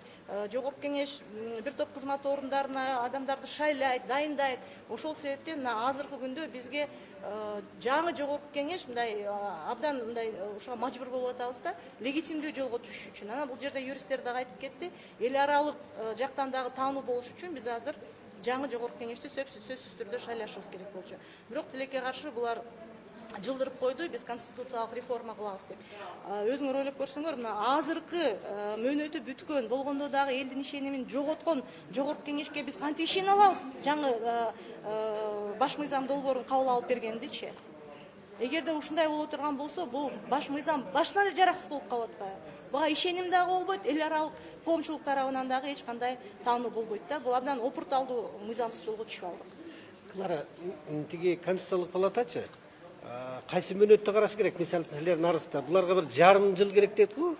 S17: Жогорку Кеңеш бир топ кызмат орундарына адамдарды шайлайт, дайындайт. Ошол себептен азыркы күндө бизге жаңы Жогорку Кеңеш мындай абдан мындай ошого мажбур болуп атабыз да, легитимдүү жолго түшүш үчүн. Анан бул жерде юристтер дагы айтып кетти, эл аралык жактан дагы таануу болуш үчүн биз азыр жаңы Жогорку Кеңешти сөзсүз түрдө шайлашыбыз керек болчу. Бирок тилекке каршы булар жылдырып койду, биз конституциялык реформа кылабыз деп. Өзүңөр ойлоп көрсөңөр, мына азыркы мөөнөтү бүткөн, болгондо дагы элдин ишенимин жоготкон Жогорку Кеңешке биз кантип ишене алабыз? Жаңы баш мыйзам долбоорун кабыл алып бергендичи. Эгерде ушундай боло турган болсо, бул баш мыйзам башынан эле жараксыз болуп калат атпайбы? Буга ишеним дагы болбойт, эл аралык коомчулук тарабынан дагы эч кандай таануу болбойт да. Бул абдан опурталдуу мыйзамсыз жолго түшүп алдык.
S19: Клара, тиги конституциялык палатачы кайсы мөөнөттү караш керек? Мисалы силердин арызда буларга бир жарым жыл керек дейт го.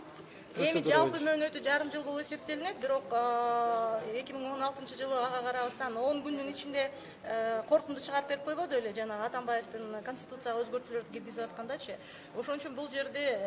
S17: эми жалпы мөөнөтү жарым жыл болуп эсептелинет, бирок 2016 жылы ага карабастан 10 күндүн ичинде корутунду чыгарып берип койбоду эле жана Атамбаевдин конституцияга өзгөртүүлөрдү киргизип аткандачы. Ошон үчүн бул жерде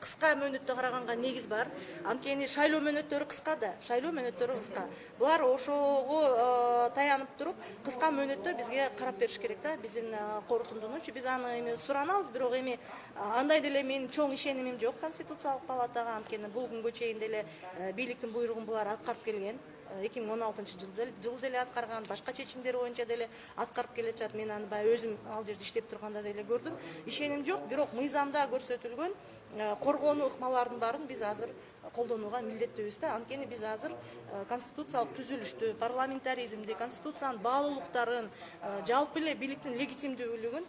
S17: кыска мөөнөттө караганга негиз бар. Анткени шайлоо мөөнөттөрү кыска да, шайлоо мөөнөттөрү кыска. Булар ошого таянып туруп, кыска мөөнөттө бизге карап бериш керек да, биздин корутундуну. Биз аны эми суранабыз, бирок эми андай деле менин чоң ишенимим жок конституциялык палатага, анткени бул күнгө чейин деле бийликтин буйругун булар аткарып келген. 2016 жылы деле аткарган, башка чечимдер боюнча деле аткарып келе жатат. Мен аны баягы өзүм ал жерде иштеп турганда деле көрдүм. Ишеним жок, бирок мыйзамда көрсөтүлгөн коргонуу ыкмалардын баарын биз азыр колдонууга милдеттүүбүз да. Анткени биз азыр конституциялык түзүлүштү, парламентаризмди, конституциянын баалуулуктарын, жалпы эле бийликтин легитимдүүлүгүн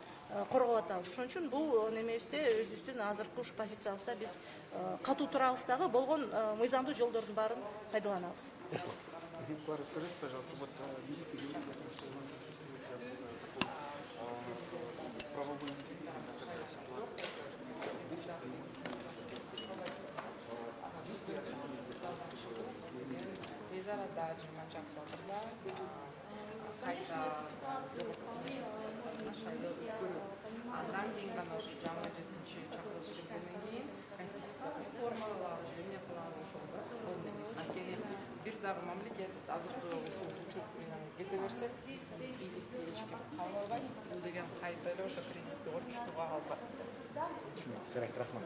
S17: коргоп атабыз. Ошон үчүн бул немебизде өзүбүздүн азыркы ушу позициябызда биз катуу турабыз дагы, болгон мыйзамдуу жолдордун баарын пайдаланабыз.
S20: Клара, скажите, пожалуйста, вот
S3: Андан кийин гана ушу 7-чи чакырылыштан кийин конституциялык реформалар жөнүндө кылабыз ошол бул негиз. Анткени бир дагы мамлекет азыркы ушул учут менен кете берсе, бийликти эч ким кабыл албайт. Бул деген кайта эле ошо кризисти орчутууга алып барат.
S16: Рахмат.